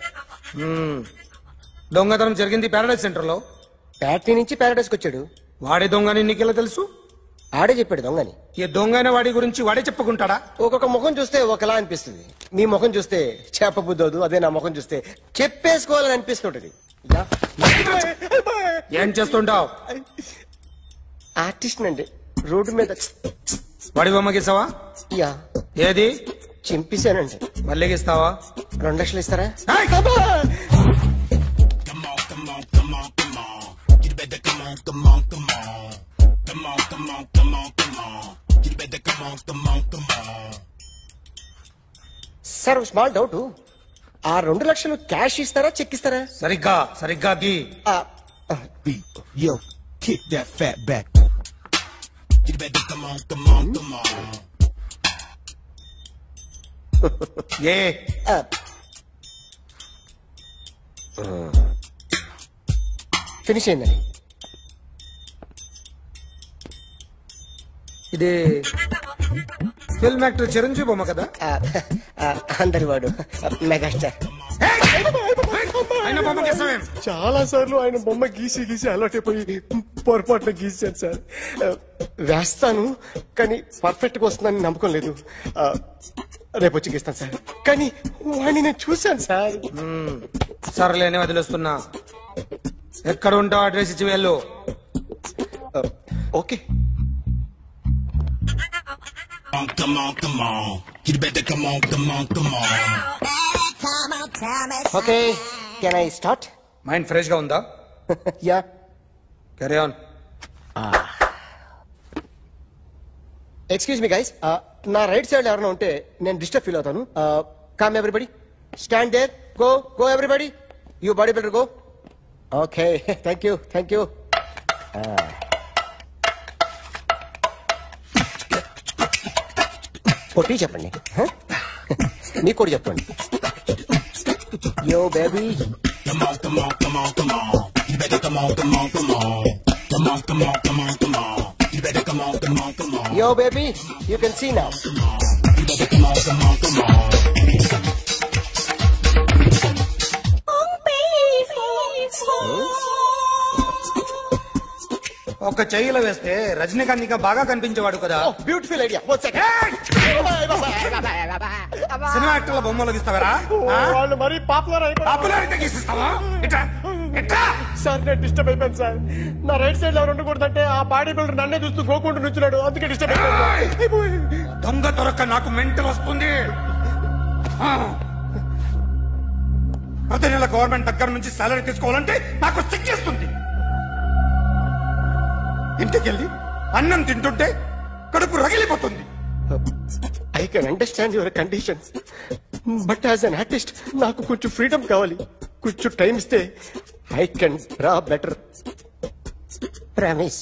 [SPEAKER 8] దొంగతనం జరిగింది ప్యారడైజ్ సెంటర్ లో.
[SPEAKER 18] ప్యాట్నీ నుంచి ప్యారడైజ్ వచ్చాడు.
[SPEAKER 8] వాడే దొంగని నీకెలా తెలుసు?
[SPEAKER 18] ఆడే చెప్పాడు దొంగని.
[SPEAKER 8] ఈ దొంగైన వాడి గురించి వాడే చెప్పుకుంటాడా?
[SPEAKER 18] ఒక్కొక్క ముఖం చూస్తే ఒకలా అనిపిస్తుంది. మీ ముఖం చూస్తే చెప్పబుద్దోదు, అదే నా ముఖం చూస్తే చెప్పేసుకోవాలని అనిపిస్తుంటది.
[SPEAKER 8] ఏం చేస్తుంటావు?
[SPEAKER 18] ఆర్టిస్ట్ అండి. రోడ్డు మీద
[SPEAKER 8] వాడి బొమ్మ గీసావా?
[SPEAKER 18] యా.
[SPEAKER 8] ఏది?
[SPEAKER 18] చింపేశానండి.
[SPEAKER 8] మళ్ళీ గీస్తావా?
[SPEAKER 18] 2 లక్షలు ఇస్తారా? సార్ స్మాల్ డౌట్, ఆ 2 లక్షలు క్యాష్ ఇస్తారా చెక్ ఇస్తారా?
[SPEAKER 8] సరిగ్గా గీ.
[SPEAKER 20] Yo, kick that fat back. You better come on.
[SPEAKER 18] Finish అయిందండి.
[SPEAKER 8] ఇది ఫిల్మ్ యాక్టర్ చిరంజీవి బొమ్మ కదా?
[SPEAKER 18] అందరి వాడు మెగాస్టార్.
[SPEAKER 8] చాలా సార్లు ఆయన బొమ్మ గీసి అలవాటైపోయి పొరపాటున గీసాను సార్.
[SPEAKER 18] వేస్తాను కానీ పర్ఫెక్ట్ గా వస్తుందని నమ్మకం లేదు. రేపు వచ్చి గీస్తాను సార్. కానీ వాడిని నేను చూశాను సార్.
[SPEAKER 8] సర్లేని వదిలేస్తున్నా. ఎక్కడ ఉంటావు అడ్రస్ ఇచ్చి వెళ్ళు.
[SPEAKER 18] Okay.
[SPEAKER 20] Come on. You better come on.
[SPEAKER 18] Okay, can I start?
[SPEAKER 8] Mind fresh గా ఉందా?
[SPEAKER 18] Yeah.
[SPEAKER 8] Carry on.
[SPEAKER 18] Excuse me guys, నా రైట్ సైడ్ ఎవరైనా ఉంటే నేను డిస్టర్బ్ ఫీల్ అవుతాను. Come everybody, stand there. Go everybody, you body builder go. Okay, thank you. పొట్టి చెప్పండి, మీకు కూడా చెప్పండి. Yo baby Yo baby, you can see now.
[SPEAKER 19] ఒక చెయ్యిలో వేస్తే రజనీకాంత్ ఇంకా బాగా కనిపించేవాడు కదా.
[SPEAKER 18] Beautiful idea.
[SPEAKER 19] సినిమా యాక్టర్ల బొమ్మలు గీస్తావరా?
[SPEAKER 18] వాళ్ళు మరీ పాపులర్
[SPEAKER 19] అయితే గీసిస్తావా?
[SPEAKER 18] సార్ నేను డిస్టర్బ్ అయిపోయాను సార్. నా రైట్ సైడ్ లో ఎవరు ఉండకూడదంటే ఆ బాడీ బిల్డర్ నన్నే చూస్తూ గోకుంటూ నుంచున్నాడు, అందుకే డిస్టర్బ్ అయిపోయాను.
[SPEAKER 19] దొంగ దొరక్క నాకు మెంటల్ వస్తుంది. ప్రతి నెల గవర్నమెంట్ దగ్గర నుంచి సాలరీ తీసుకోవాలంటే నాకు సిగ్గేస్తుంది. ఇంటికెళ్ళి అన్నం తింటుంటే కడుపు రగిలిపోతుంది.
[SPEAKER 18] I can understand your conditions, but as an artist నాకు కొంచెం ఫ్రీడమ్ కావాలి. కొంచెం టైం ఇస్తే I can draw better. Promise.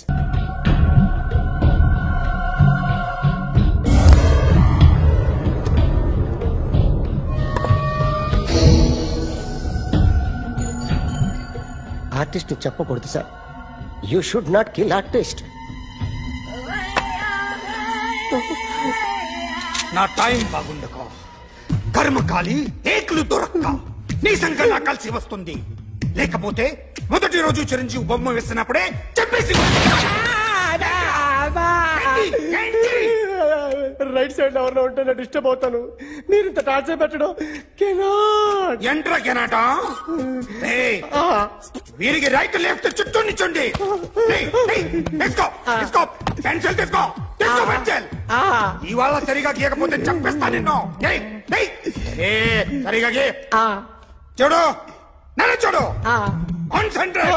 [SPEAKER 18] Artist చెప్పకూడదు sir. You should not kill artist.
[SPEAKER 19] నా టైం బాగుండక కర్మకాలి ఏకులు దొరక్క నీ సంఖ్య నాకు కలిసి వస్తుంది. లేకపోతే మొదటి రోజు చిరంజీవి బొమ్మ వేసినప్పుడే చెప్పేసి
[SPEAKER 18] రైట్ సైడ్ ఎవరిలో ఉంటే నేను డిస్టర్బ్ అవుతాను. మీరు ఇంత టార్చర్ పెట్టడం
[SPEAKER 19] ఎంట్రా కెనాట. వీరికి రైట్ లెఫ్ట్ చుట్టూ నిచ్చండి. పెన్సిల్ తీసుకో, పెన్సిల్. ఇవాళ సరిగా గీయకపోతే చంపేస్తా నిన్ను. సరిగా గీ. చూడు, నన్ను చూడు. కాన్సంట్రేట్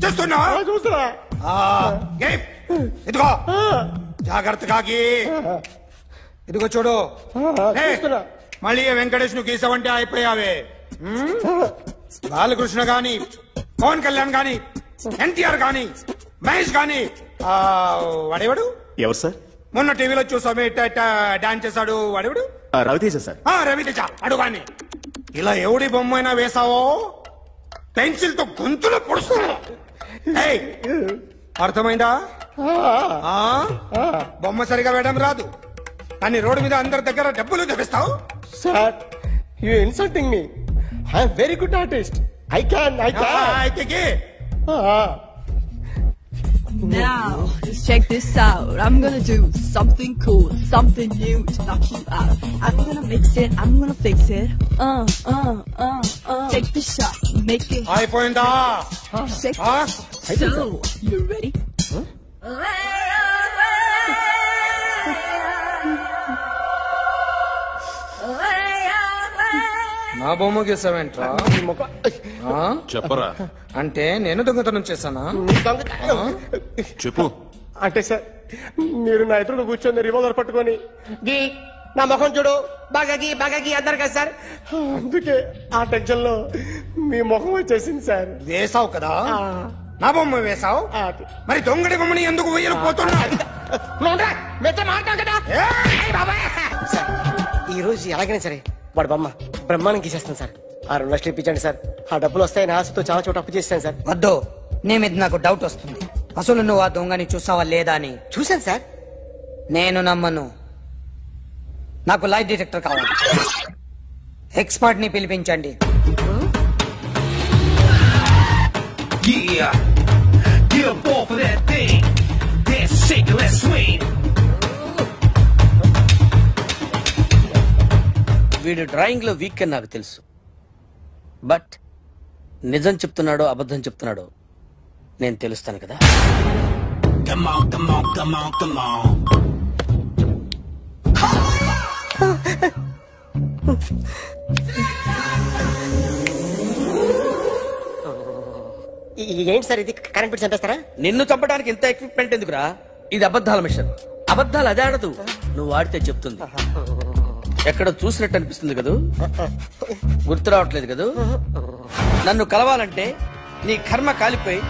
[SPEAKER 19] చేస్తున్నా. ఇదిగో జాగ్రత్తగా గీ. ఇదిగో చూడు. మళ్ళీ వెంకటేష్ ను గీసావంటే అయిపోయావే. బాలకృష్ణ గాని, పవన్ కళ్యాణ్ గాని, ఎన్టీఆర్ గాని, మహేష్ గాని, వాడేవాడు
[SPEAKER 21] ఎవరు సార్?
[SPEAKER 19] మొన్న టీవీలో చూసామే డాన్స్ చేశాడు, వాడేవాడు?
[SPEAKER 21] రవితేజ సార్.
[SPEAKER 19] రవితేజ అడు గాని. ఇలా ఎవడి బొమ్మ అయినా వేసావో పెన్సిల్ తో గొంతులో పొడుస్తా. అర్థమైందా? బొమ్మ సరిగా వేయడం రాదు కానీ రోడ్డు మీద అందరి దగ్గర డబ్బులు తెప్పిస్తావు.
[SPEAKER 18] Sir you insulting me. I am very good artist. I can.
[SPEAKER 22] Now, just check this out. I'm gonna do something cool, something new to knock you out. I'm gonna mix it, I'm gonna fix it. Take the shot, make it.
[SPEAKER 19] అయిపోయిందా?
[SPEAKER 22] So, you ready?
[SPEAKER 19] నా బొమ్మ గీసావేంట్రా?
[SPEAKER 9] చెప్పరా.
[SPEAKER 19] అంటే నేను దొంగతనం చేశానా?
[SPEAKER 9] చెప్పు.
[SPEAKER 18] అంటే సార్ మీరు నా ఎదురు కూర్చొని రివాల్వర్ పట్టుకొని గీ నా ముఖం చూడు బాగా గీ అన్నారు కదా సార్. అందుకే ఆ టెన్షన్ లో మీ ముఖం వచ్చేసింది సార్.
[SPEAKER 19] వేసావు కదా, నా బొమ్మ వేసావు. మరి దొంగడి బొమ్మని ఎందుకు వేయకపోతున్నా?
[SPEAKER 18] ఈ రోజు ఎలాగైనా సరే వాడు బొమ్మ బ్రహ్మాండం గీసేస్తాను సార్. 6 లక్షలు ఇప్పించండి సార్. ఆ డబ్బులు వస్తాయని ఆశతో చాలా చోట అప్పు చేస్తాను సార్.
[SPEAKER 19] వద్దు, నీ మీద నాకు డౌట్ వస్తుంది. అసలు నువ్వు ఆ దొంగని చూసావా లేదా అని.
[SPEAKER 18] చూశాను సార్.
[SPEAKER 19] నేను నమ్మను. నాకు లైట్ డిటెక్టర్ కావాలి. ఎక్స్పర్ట్ ని పిలిపించండి.
[SPEAKER 16] వీడు డ్రాయింగ్ లో వీక్ అని నాకు తెలుసు, బట్ నిజం చెప్తున్నాడో అబద్ధం చెప్తున్నాడో నేను తెలుస్తాను కదా.
[SPEAKER 18] ఏంటి సార్ ఇది? కరెంట్ బిల్ చంపేస్తారా?
[SPEAKER 16] నిన్ను చంపడానికి ఇంత ఎక్విప్మెంట్ ఎందుకురా? ఇది అబద్ధాల మిషన్. అబద్ధాలు అదే ఆడదు, నువ్వు ఆడితే చెప్తుంది. ఎక్కడ చూసినట్టు అనిపిస్తుంది కదూ, గుర్తు రావట్లేదు కదూ. నన్ను కలవాలంటే నీ కర్మ కాలిపోయి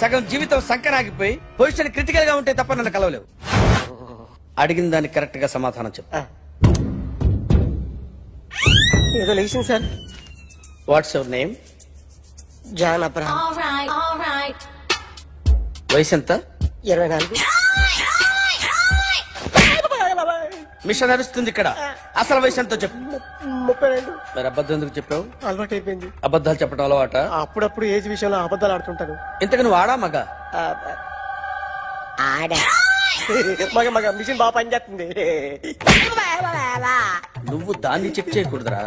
[SPEAKER 16] సగం జీవితం సంకనాగిపోయి పొజిషన్ క్రిటికల్ గా ఉంటే తప్ప నన్ను కలవలేవు. అడిగిన దానికి కరెక్ట్ గా సమాధానం చెప్పు.
[SPEAKER 18] ఏదో లేచింది sir.
[SPEAKER 16] What's your name?
[SPEAKER 18] John Abraham.
[SPEAKER 16] వయసు ఎంత?
[SPEAKER 18] 24.
[SPEAKER 16] మిషన్ నడుస్తుంది ఇక్కడ. అసలు వయసు ఎంతో చెప్పు.
[SPEAKER 18] 32.
[SPEAKER 16] మరి అబద్ధం ఎందుకు చెప్పావు?
[SPEAKER 18] అలవాటు అయిపోయింది.
[SPEAKER 16] అబద్ధాలు చెప్పడం అలవాట?
[SPEAKER 18] అప్పుడప్పుడు ఏజ్ విషయంలో అబద్ధాలు ఆడుతుంటాను.
[SPEAKER 16] ఇంతకు నువ్వు ఆడా మగ?
[SPEAKER 18] ఆడా. మగ మగ మిషన్ బాగా పనిచేస్తుంది.
[SPEAKER 16] నువ్వు దాన్ని చెక్ చేయకూడదురా,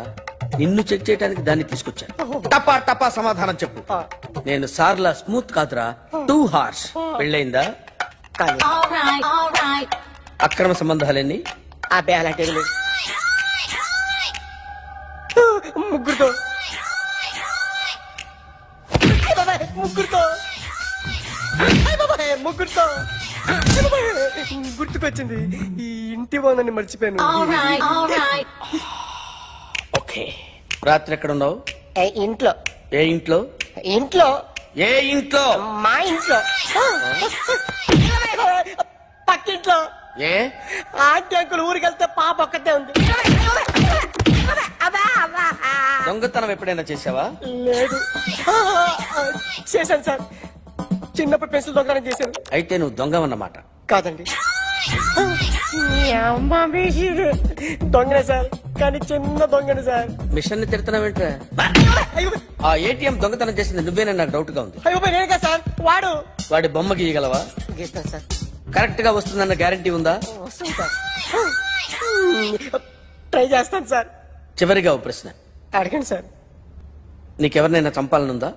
[SPEAKER 16] నిన్ను చెక్ చేయడానికి దాన్ని తీసుకొచ్చాను. టపా టపా సమాధానం చెప్పు. నేను సార్లా స్మూత్ కాదురా, టూ హార్ష్. పెళ్ళయిందా? అక్రమ సంబంధాలన్నీ?
[SPEAKER 18] అబ్బే అలాంటి ముగ్గురుతో ముగ్గురుతో గుర్తుకొచ్చింది. ఈ ఇంటి బాగుందని మర్చిపోయాను.
[SPEAKER 16] ఓకే. రాత్రి ఎక్కడ ఉన్నావు?
[SPEAKER 18] ఇంట్లో.
[SPEAKER 16] ఏ ఇంట్లో?
[SPEAKER 18] ఇంట్లో.
[SPEAKER 16] ఏ ఇంట్లో?
[SPEAKER 18] మా ఇంట్లో. పక్కింట్లో.
[SPEAKER 16] ఏ
[SPEAKER 18] ఆంటీ అంకుల్ ఊరికి వెళ్తే పాప ఒక్కతే ఉంది.
[SPEAKER 16] దొంగతనం ఎప్పుడైనా చేసావా?
[SPEAKER 18] లేదు. చేశాను సార్, చిన్నప్పుడు పెన్సిల్ దొంగతనం చేశాను.
[SPEAKER 16] అయితే నువ్వు దొంగవన్నమాట.
[SPEAKER 18] కాదండి, దొంగనే సార్, కానీ చిన్న దొంగనే సార్.
[SPEAKER 16] మిషన్ ని తిడుతున్నావేంట్రా? ఆ ఏటీఎం దొంగతనం చేసింది నువ్వేనని నాకు డౌట్ గా ఉంది.
[SPEAKER 18] అయ్యో నేనే సార్.
[SPEAKER 16] వాడి బొమ్మ గీయగలవా?
[SPEAKER 18] గీస్తాను సార్.
[SPEAKER 16] కరెక్ట్ గా వస్తుందన్న గ్యారంటీ ఉందా?
[SPEAKER 18] వస్తుంది సార్. ట్రై చేస్తాను సార్.
[SPEAKER 16] చివరిగా ఓ ప్రశ్న
[SPEAKER 18] అడగండి సార్.
[SPEAKER 16] నీకెవరినైనా చంపాలనుందా?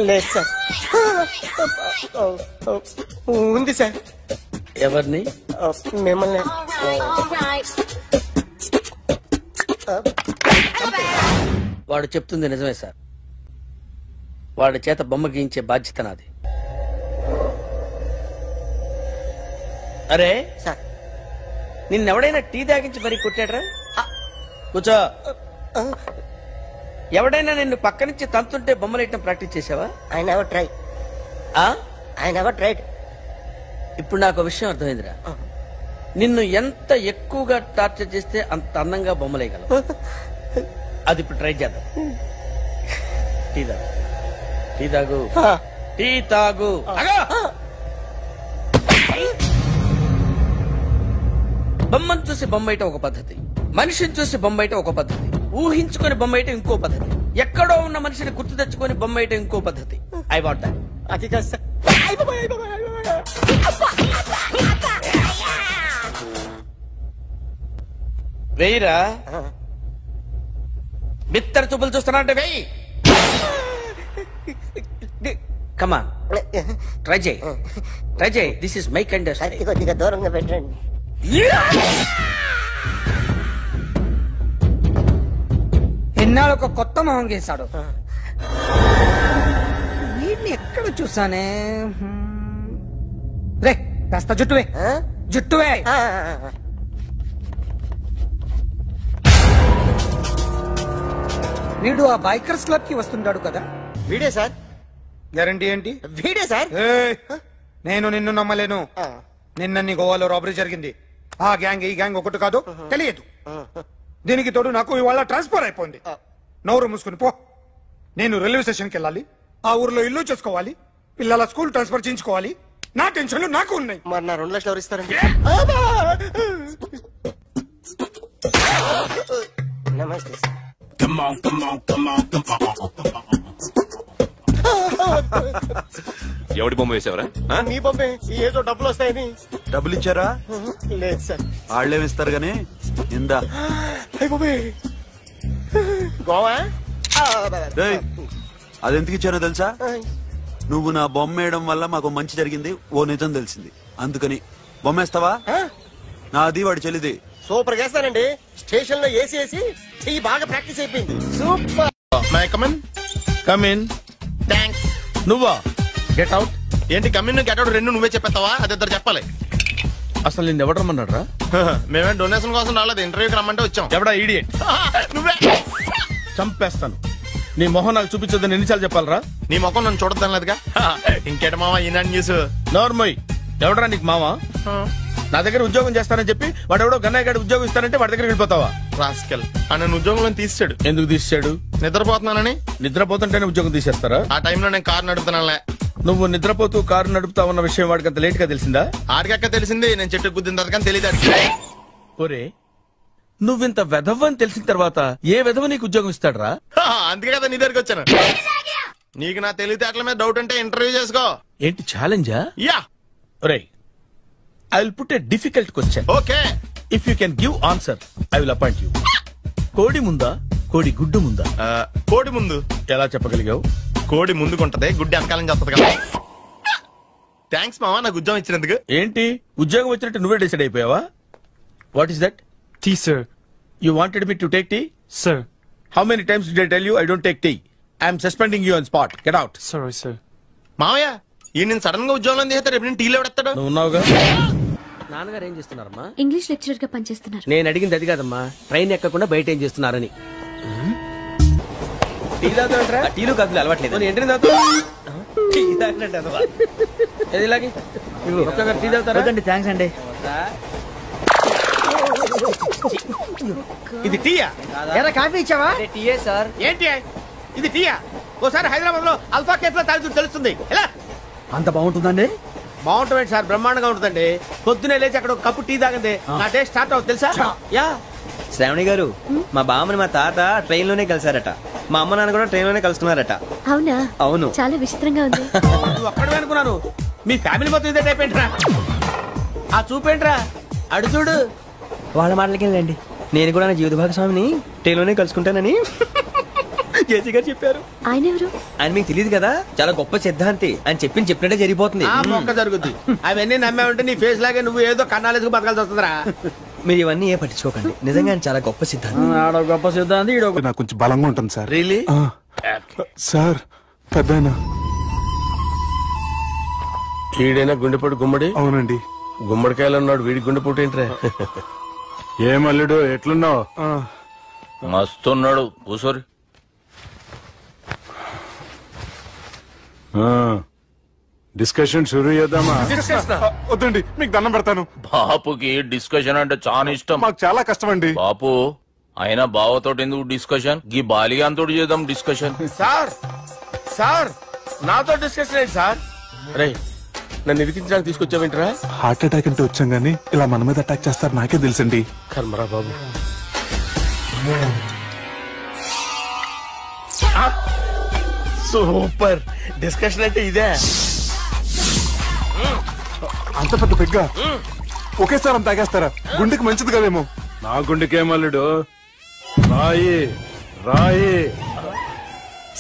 [SPEAKER 18] లేదు సార్. ఉంది సార్.
[SPEAKER 16] ఎవరిని?
[SPEAKER 18] మిమ్మల్ని.
[SPEAKER 16] వాడు చెప్తుంది నిజమే సార్. వాడి చేత బొమ్మ గీయించే బాధ్యత నాది. అరే
[SPEAKER 18] సార్,
[SPEAKER 16] నిన్నెవడైనా టీ తాగించి మరీ కొట్టాడ్రా? కూర్చో. ఎవడైనా నిన్ను పక్క నుంచి తంతుంటే బొమ్మలేయటం ప్రాక్టీస్ చేసావా?
[SPEAKER 18] I never try. I never tried.
[SPEAKER 16] ఇప్పుడు నాకు విషయం అర్థమైందిరా. నిన్ను ఎంత ఎక్కువగా టార్చర్ చేస్తే అంత అందంగా బొమ్మలేయగలవు. అది ఇప్పుడు ట్రై చేద్దాం. టీ తాగు. టీ తాగు. టీ తాగు. బొమ్మను చూసి బొమ్మయటం ఒక పద్ధతి, మనిషిని చూసి బొమ్మయటం ఒక పద్ధతి, ఊహించుకొని బొమ్మయటం ఇంకో పద్ధతి, ఎక్కడో ఉన్న మనిషిని గుర్తు తెచ్చుకొని బొమ్మయటం ఇంకో పద్ధతి. I want that.
[SPEAKER 18] అది కాదు సార్.
[SPEAKER 16] వెయ్యిరా. బిత్తర చూపులు చూస్తున్నా అంటే వెయ్యి. కమాన్, ట్రై చేయి. ట్రై చేయి. This is my kind.
[SPEAKER 18] కొద్దిగా దూరంగా పెట్టండి.
[SPEAKER 19] ఎన్నాళ్ళు ఒక కొత్త మొహం గీశాడు. వీడిని ఎక్కడ చూసానే? రే కాస్త జుట్టువే. జుట్టువే. వీడు ఆ బైకర్స్ క్లబ్ కి వస్తుంటాడు కదా?
[SPEAKER 18] వీడే సార్.
[SPEAKER 19] గ్యారంటీ ఏంటి?
[SPEAKER 18] వీడే సార్.
[SPEAKER 19] నేను నిన్ను నమ్మలేను. నిన్న గోవాలో రాబరీ జరిగింది. ఆ గ్యాంగ్ ఈ గ్యాంగ్ ఒకటి కాదు, తెలియదు. దీనికి తోడు నాకు ఇవాళ ట్రాన్స్ఫర్ అయిపోయింది. నోరు మూసుకుని పో. నేను రైల్వే స్టేషన్కి వెళ్ళాలి, ఆ ఊర్లో ఇల్లు చేసుకోవాలి, పిల్లల స్కూల్ ట్రాన్స్ఫర్ చేయించుకోవాలి. నా టెన్షన్లు నాకు ఉన్నాయి.
[SPEAKER 18] మరి నా 2 లక్షలు ఎవరు ఇస్తారండి? నమస్తే సార్.
[SPEAKER 4] ఎవడి బొమ్మ వేసావరా?
[SPEAKER 18] మీ బొమ్మే. ఏదో డబ్బులు వస్తాయని.
[SPEAKER 3] డబ్బులు ఇచ్చారా?
[SPEAKER 18] లేదు సార్.
[SPEAKER 3] వాళ్ళేమిస్తారు గానీ ఇందా.
[SPEAKER 18] గోవా
[SPEAKER 3] అదెందుకు ఇచ్చానో తెలుసా? నువ్వు నా బొమ్మ వేయడం వల్ల మాకు మంచి జరిగింది, ఓ నిజం తెలిసింది, అందుకని. బొమ్మేస్తావా? నాది వాడి చెల్లిది.
[SPEAKER 18] సూపర్ చేస్తానండి. స్టేషన్ లో ఏసీ వేసి చెయ్యి బాగా ప్రాక్టీస్ అయిపోయింది. Super.
[SPEAKER 5] May come in. Come in. Thanks. నువ్వా? Get out. ఏంటి కమిన్ గెట్ అవుట్ రెండు నువ్వే చెప్పేస్తావా? అది ఇద్దరు చెప్పాలి.
[SPEAKER 1] అసలు నిన్ను ఎవరు రమ్మన్నాడు రా?
[SPEAKER 5] మేమే డొనేషన్ కోసం రాలేదు, ఇంటర్వ్యూకి రమ్మంటే వచ్చాం.
[SPEAKER 1] ఎవడా ఈడియట్?
[SPEAKER 5] నువ్వే.
[SPEAKER 1] చంపేస్తాను. నీ మొహం నాకు చూపించొద్దని ఎన్నిసార్లు చెప్పాలరా?
[SPEAKER 5] నీ మొహం నన్ను చూడద్దాం లేదుగా. ఇంకేట మావా ఈనాడు న్యూస్?
[SPEAKER 1] నోర్మోయ్. ఎవడరా నీకు మావా?
[SPEAKER 8] నా దగ్గర ఉద్యోగం చేస్తానని చెప్పి వాడెవడో గన్నయ్య గారి ఉద్యోగం ఇస్తానంటే వాడి దగ్గర వెళ్ళిపోతావా?
[SPEAKER 10] రాస్కెల్ నన్ను ఉద్యోగంలో తీసాడు.
[SPEAKER 8] ఎందుకు తీసాడు?
[SPEAKER 10] నిద్రపోతున్నానని.
[SPEAKER 8] నిద్రపోతుంటేనే ఉద్యోగం తీసేస్తారా?
[SPEAKER 10] ఆ టైంలో నేను కారు నడుపుతున్నానులే.
[SPEAKER 8] నువ్వు నిద్రపోతూ కారు నడుపుతా ఉన్న విషయం వాడికి అంత లేట్ గా తెలిసిందా?
[SPEAKER 10] ఆడికక్క తెలిసింది, నేను చెట్టు గుద్దిన తర్వాత కానీ తెలియదు.
[SPEAKER 8] ఒరే నువ్వింత వెధవ్ అని తెలిసిన తర్వాత ఏ వెధవ నీకు ఉద్యోగం ఇస్తాడరా?
[SPEAKER 10] అందుకే కదా నీ దగ్గరికి వచ్చాను. నీకు నా తెలివితేటల మీద డౌట్ అంటే ఇంటర్వ్యూ చేసుకో.
[SPEAKER 8] ఏంటి ఛాలెంజా?
[SPEAKER 10] యా.
[SPEAKER 8] ఒరే I will put a difficult question.
[SPEAKER 10] Okay.
[SPEAKER 8] If you can give answer I will appoint you. కోడి ముందా కోడి గుడ్డు ముందా?
[SPEAKER 10] కోడి ముందు.
[SPEAKER 8] ఎలా చెప్పగలిగావు?
[SPEAKER 10] కోడి ముందుకుంటది, గుడ్డి వెనకాలం చేస్తుంది కదా. థ్యాంక్స్ మావా నాకు ఉద్యోగం ఇచ్చినందుకు.
[SPEAKER 8] ఏంటి ఉద్యోగం వచ్చినట్టు నువ్వే డిసైడ్ అయిపోయావా? What is that?
[SPEAKER 21] Tea sir.
[SPEAKER 8] You wanted me to take tea?
[SPEAKER 21] Sir.
[SPEAKER 8] How many times did I tell you I don't take tea? I am suspending you on spot. Get out.
[SPEAKER 21] Sorry, sir.
[SPEAKER 10] మావయ్య ఈ నేను sudden గా ఉద్యోగంలో తీస్తే రేపు నేను టీలో పెడతాడు.
[SPEAKER 8] నువ్వు ఉన్నావుగా.
[SPEAKER 16] నాన్నగారు ఏం చేస్తున్నారమ్మా?
[SPEAKER 23] ఇంగ్లీష్ లెక్చరర్ గా పనిచేస్తున్నారు.
[SPEAKER 16] నేను అడిగింది అది కాదమ్మా, ట్రైన్ ఎక్కకుండా బయట ఏం చేస్తున్నారని. టీ తాగుతాంట్రా? టీలు కాఫీలు అలవాట్లేదు. ఏంటి తాగుతావు? టీ తాగినట్టు ఏది ఇలాగే టీ తాగుతారా?
[SPEAKER 7] థ్యాంక్స్ అండి.
[SPEAKER 8] ఇది టీయా?
[SPEAKER 7] కాఫీ ఇచ్చావా?
[SPEAKER 16] టీయే సార్.
[SPEAKER 8] ఏంటి ఇది టీయా? ఓసారి హైదరాబాద్ లో అల్ఫా కేఫ్ లో తాగుతూ తెలుస్తుంది. ఎలా
[SPEAKER 7] అంత బాగుంటుందండి?
[SPEAKER 8] బాగుంటుంది సార్, బ్రహ్మాండంగా ఉంటుందండి. పొద్దునే లేచి అక్కడ ఒక కప్పు టీ తాగండి నా డే స్టార్ట్ అవుతుంది తెలుసా? యా.
[SPEAKER 16] శ్రావణి గారు మా బామ్మని మా తాత ట్రైన్ లోనే కలిసారట, మా అమ్మ నాన్న కూడా ట్రైన్ లోనే కలుసుకున్నారట.
[SPEAKER 23] అవునా?
[SPEAKER 16] అవును.
[SPEAKER 23] చాలా విచిత్రంగా ఉంది.
[SPEAKER 8] నువ్వు అక్కడే అనుకున్నాను, మీ ఫ్యామిలీ మొత్తం ఇదే టైప్ ఏంట్రా? ఆ చూపేంట్రా అడు చూడు.
[SPEAKER 16] వాళ్ళ మాటలకి వెళ్ళండి, నేను కూడా నా జీవిత భాగస్వామిని ట్రైన్ లోనే కలుసుకుంటానని జేసీ గారు చెప్పారు.
[SPEAKER 23] ఆయన ఎవరు?
[SPEAKER 16] ఆయన మీకు తెలియదు కదా, చాలా గొప్ప సిద్ధాంతి అని చెప్పినట్టే జరిగిపోతుంది.
[SPEAKER 8] మొక్క జరుగుద్ది. అవన్నీ నమ్మే ఉంటే నీ ఫేస్ లాగే నువ్వు ఏదో కన్నాలేసుకు బతకాల్సి వస్తుందిరా.
[SPEAKER 16] మీరు ఇవన్నీ ఏ పట్టించుకోకండి, నిజంగా ఆయన చాలా గొప్ప సిద్ధాంతి.
[SPEAKER 7] గొప్ప సిద్ధాంతి.
[SPEAKER 2] నాకు కొంచెం బలంగా ఉంటుంది సార్.
[SPEAKER 8] రియలీ?
[SPEAKER 2] సార్ పెద్దయినా
[SPEAKER 24] ఈడైనా గుండెపోటు గుమ్మడి?
[SPEAKER 2] అవునండి.
[SPEAKER 24] గుమ్మడికాయలు అన్నాడు, వీడి గుండెపోటు ఏంట్రా?
[SPEAKER 25] ఏమల్లుడు ఎట్లున్నావు?
[SPEAKER 24] మస్తున్నాడు. కూసోరి.
[SPEAKER 25] డిస్కషన్ షురూ చేద్దామా?
[SPEAKER 2] వద్దండి, మీకు దండం పెడతాను.
[SPEAKER 24] బాపుకి డిస్కషన్ అంటే చాలా ఇష్టం.
[SPEAKER 2] మాకు చాలా కష్టం అండి.
[SPEAKER 24] బాపు అయినా బావతోటి ఎందుకు డిస్కషన్? గీ బాలిగాంతోటి చేద్దాం డిస్కషన్.
[SPEAKER 8] సార్ సార్ నాతో డిస్కషన్ ఏంటి సార్? రే నన్ను ఇరికించడానికి తీసుకొచ్చావేంట్రా?
[SPEAKER 2] హార్ట్ అటాక్ అంటే వచ్చాం గానీ ఇలా మన మీద అటాక్ చేస్తారు నాకే తెలుసండి.
[SPEAKER 8] కర్మరా బాబు. సూపర్ డిస్కషన్ అంటే ఇదే.
[SPEAKER 2] అంత పెద్ద పెగ్గా ఒకేసారి అంత తాగేస్తారా? గుండెకి మంచిది కదేమో.
[SPEAKER 25] నా గుండెకేమల్లుడు రాయి రాయి.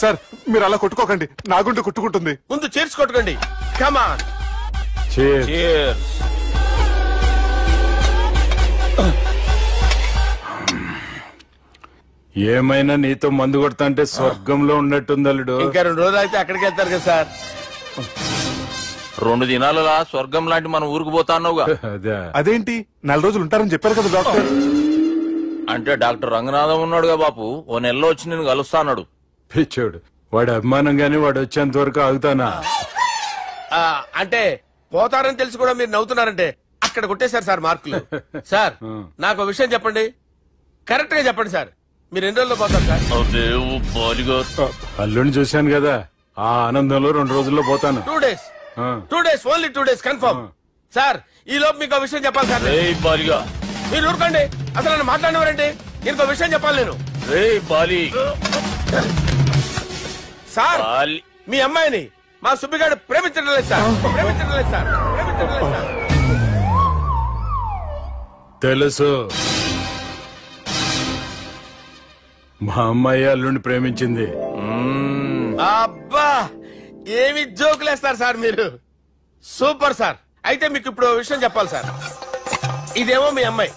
[SPEAKER 2] సార్ మీరు అలా కొట్టుకోకండి, నా గుండె కొట్టుకుంటుంది.
[SPEAKER 8] ముందు చేర్చి కొట్టుకోండి. కమాన్.
[SPEAKER 25] ఏమైనా నీతో మందు కొడతా అంటే స్వర్గంలో ఉన్నట్టుంది అల్లుడు.
[SPEAKER 8] ఇంకా 2 రోజులు అయితే అక్కడికి వెళ్తారు కదా సార్.
[SPEAKER 24] 2 దినాలలా స్వర్గం లాంటి మన ఊరికి పోతాన్నావుగా.
[SPEAKER 2] అదేంటి 4 రోజులు ఉంటారని చెప్పారు కదా డాక్టర్.
[SPEAKER 24] అంటే డాక్టర్ రంగనాథం ఉన్నాడుగా బాపు, ఓ నెలలో వచ్చి నేను కలుస్తా అన్నాడు.
[SPEAKER 25] పిచ్చోడు, వాడి అభిమానం గాని వాడు వచ్చేంత వరకు ఆగుతానా?
[SPEAKER 8] అంటే పోతారని తెలిసి కూడా మీరు నవ్వుతున్నారంటే అక్కడ కొట్టేశారు సార్ మార్కులు. సార్ నాకు విషయం చెప్పండి, కరెక్ట్ గా చెప్పండి సార్. మీరు ఎన్ని రోజుల్లో పోతారు సార్?
[SPEAKER 25] అల్లుడిని చూశాను కదా, ఆ ఆనందంలో 2 రోజుల్లో పోతాను.
[SPEAKER 8] 2 days. 2 days, only 2 days confirm. Sir ఈ లోపు మీకు విషయం చెప్పాలి సార్. మీరు ఊరుకోండి, అసలు నన్ను మాట్లాడినవారండి. ఇంకో విషయం చెప్పాలి నేను. సార్ మీ అమ్మాయిని మా సుబ్బిగాడు ప్రేమించడం లేదు సార్. ప్రేమించడం లేదు సార్. ప్రేమించడం లేదు సార్.
[SPEAKER 25] తెలుసు, మా అమ్మాయి అల్లుడిని ప్రేమించింది.
[SPEAKER 8] అబ్బా ఏమి జోకులేస్తారు సార్ మీరు. Super sir. అయితే మీకు ఇప్పుడు విషయం చెప్పాలి సార్. ఇదేమో మీ అమ్మాయి,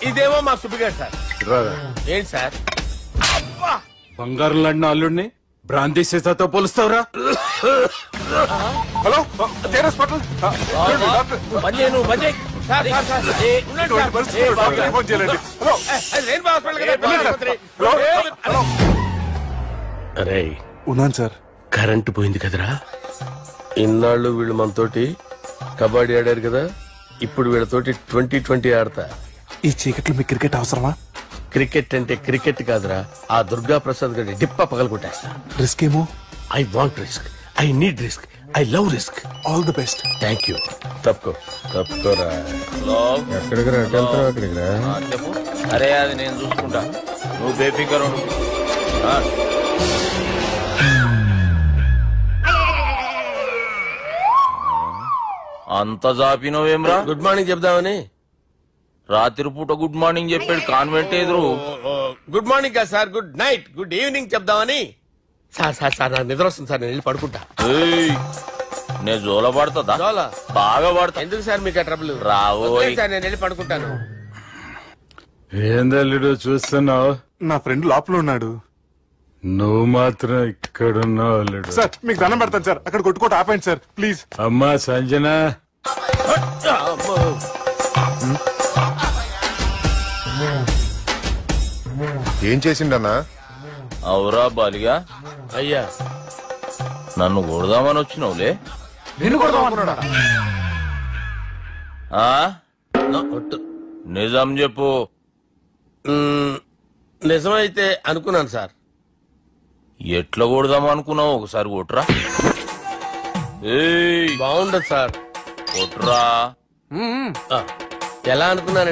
[SPEAKER 8] ఇదేమో మా సుబ్బిగాడు సార్. ఏంటి సార్? అబ్బా
[SPEAKER 25] బంగారం లాంటి అల్లుడిని భ్రాంతి సీతతో పోలుస్తావురా?
[SPEAKER 2] Hello hospital.
[SPEAKER 24] అరే
[SPEAKER 2] ఉన్నాను సార్.
[SPEAKER 24] కరెంటు పోయింది కదరా. ఇన్నాళ్ళు వీళ్ళు మనతోటి కబడ్డీ ఆడారు కదా,
[SPEAKER 16] ఇప్పుడు వీళ్ళతోటి 2020 ఆడతా.
[SPEAKER 2] ఈ చీకట్లో మీకు క్రికెట్ అవసరమా?
[SPEAKER 16] క్రికెట్ అంటే క్రికెట్ కాదురా, ఆ దుర్గా ప్రసాద్ గారి డిప్ప పగలగొట్టేస్తా.
[SPEAKER 2] రిస్క్ ఏమో?
[SPEAKER 16] I want risk, I need risk, I love risk.
[SPEAKER 2] All the best.
[SPEAKER 16] Thank you. తప్పుకోరా.
[SPEAKER 4] ఎక్కడికి రా? అక్కడికి రా.
[SPEAKER 24] చెప్పు. అరే అది నేను చూసుకుంటా, నువ్వు బేఫికర్ ఉండు. అంత జాపినవేమ్రా?
[SPEAKER 16] గుడ్ మార్నింగ్ చెప్దామని.
[SPEAKER 24] రాత్రి పూట గుడ్ మార్నింగ్ చెప్పాడు కాన్వెంట్ ఎదురు.
[SPEAKER 16] గుడ్ మార్నింగ్ కదా sir, good night, good evening చెప్దామని. సార్ సార్ సార్ నాకు నిద్ర వస్తుంది సార్, నేను వెళ్ళి పడుకుంటా.
[SPEAKER 24] నేను జోల పడుతుందా?
[SPEAKER 16] జోలా
[SPEAKER 24] బాగా పడతా.
[SPEAKER 16] ఎందుకు సార్ మీకు ట్రబుల్?
[SPEAKER 24] రావు
[SPEAKER 16] సార్, నేను వెళ్ళి పడుకుంటాను.
[SPEAKER 25] ఏందల్లుడు చూస్తున్నావు?
[SPEAKER 2] నా ఫ్రెండ్ లోపల ఉన్నాడు.
[SPEAKER 25] నువ్వు మాత్రం ఇక్కడున్నావు అల్లుడు.
[SPEAKER 2] సార్ మీకు దండం పెడతాను సార్, అక్కడ కొట్టుకోట ఆపండి సార్ ప్లీజ్.
[SPEAKER 25] అమ్మా సంజన,
[SPEAKER 12] ఏం చేసిండన్నా?
[SPEAKER 24] అవురా బాలిగా.
[SPEAKER 16] అయ్యా
[SPEAKER 24] నన్ను కొడదామని వచ్చినావులే.
[SPEAKER 2] నిన్ను కొడదామన్నాడా?
[SPEAKER 24] నిజం చెప్పు.
[SPEAKER 16] నిజమైతే అనుకున్నాను సార్.
[SPEAKER 24] ఎట్లా కొడదాం అనుకున్నావు? ఒకసారి కొట్రా.
[SPEAKER 16] బాగుండదు సార్.
[SPEAKER 24] కొట్రా.
[SPEAKER 16] ఎలా అనుకున్నానంటే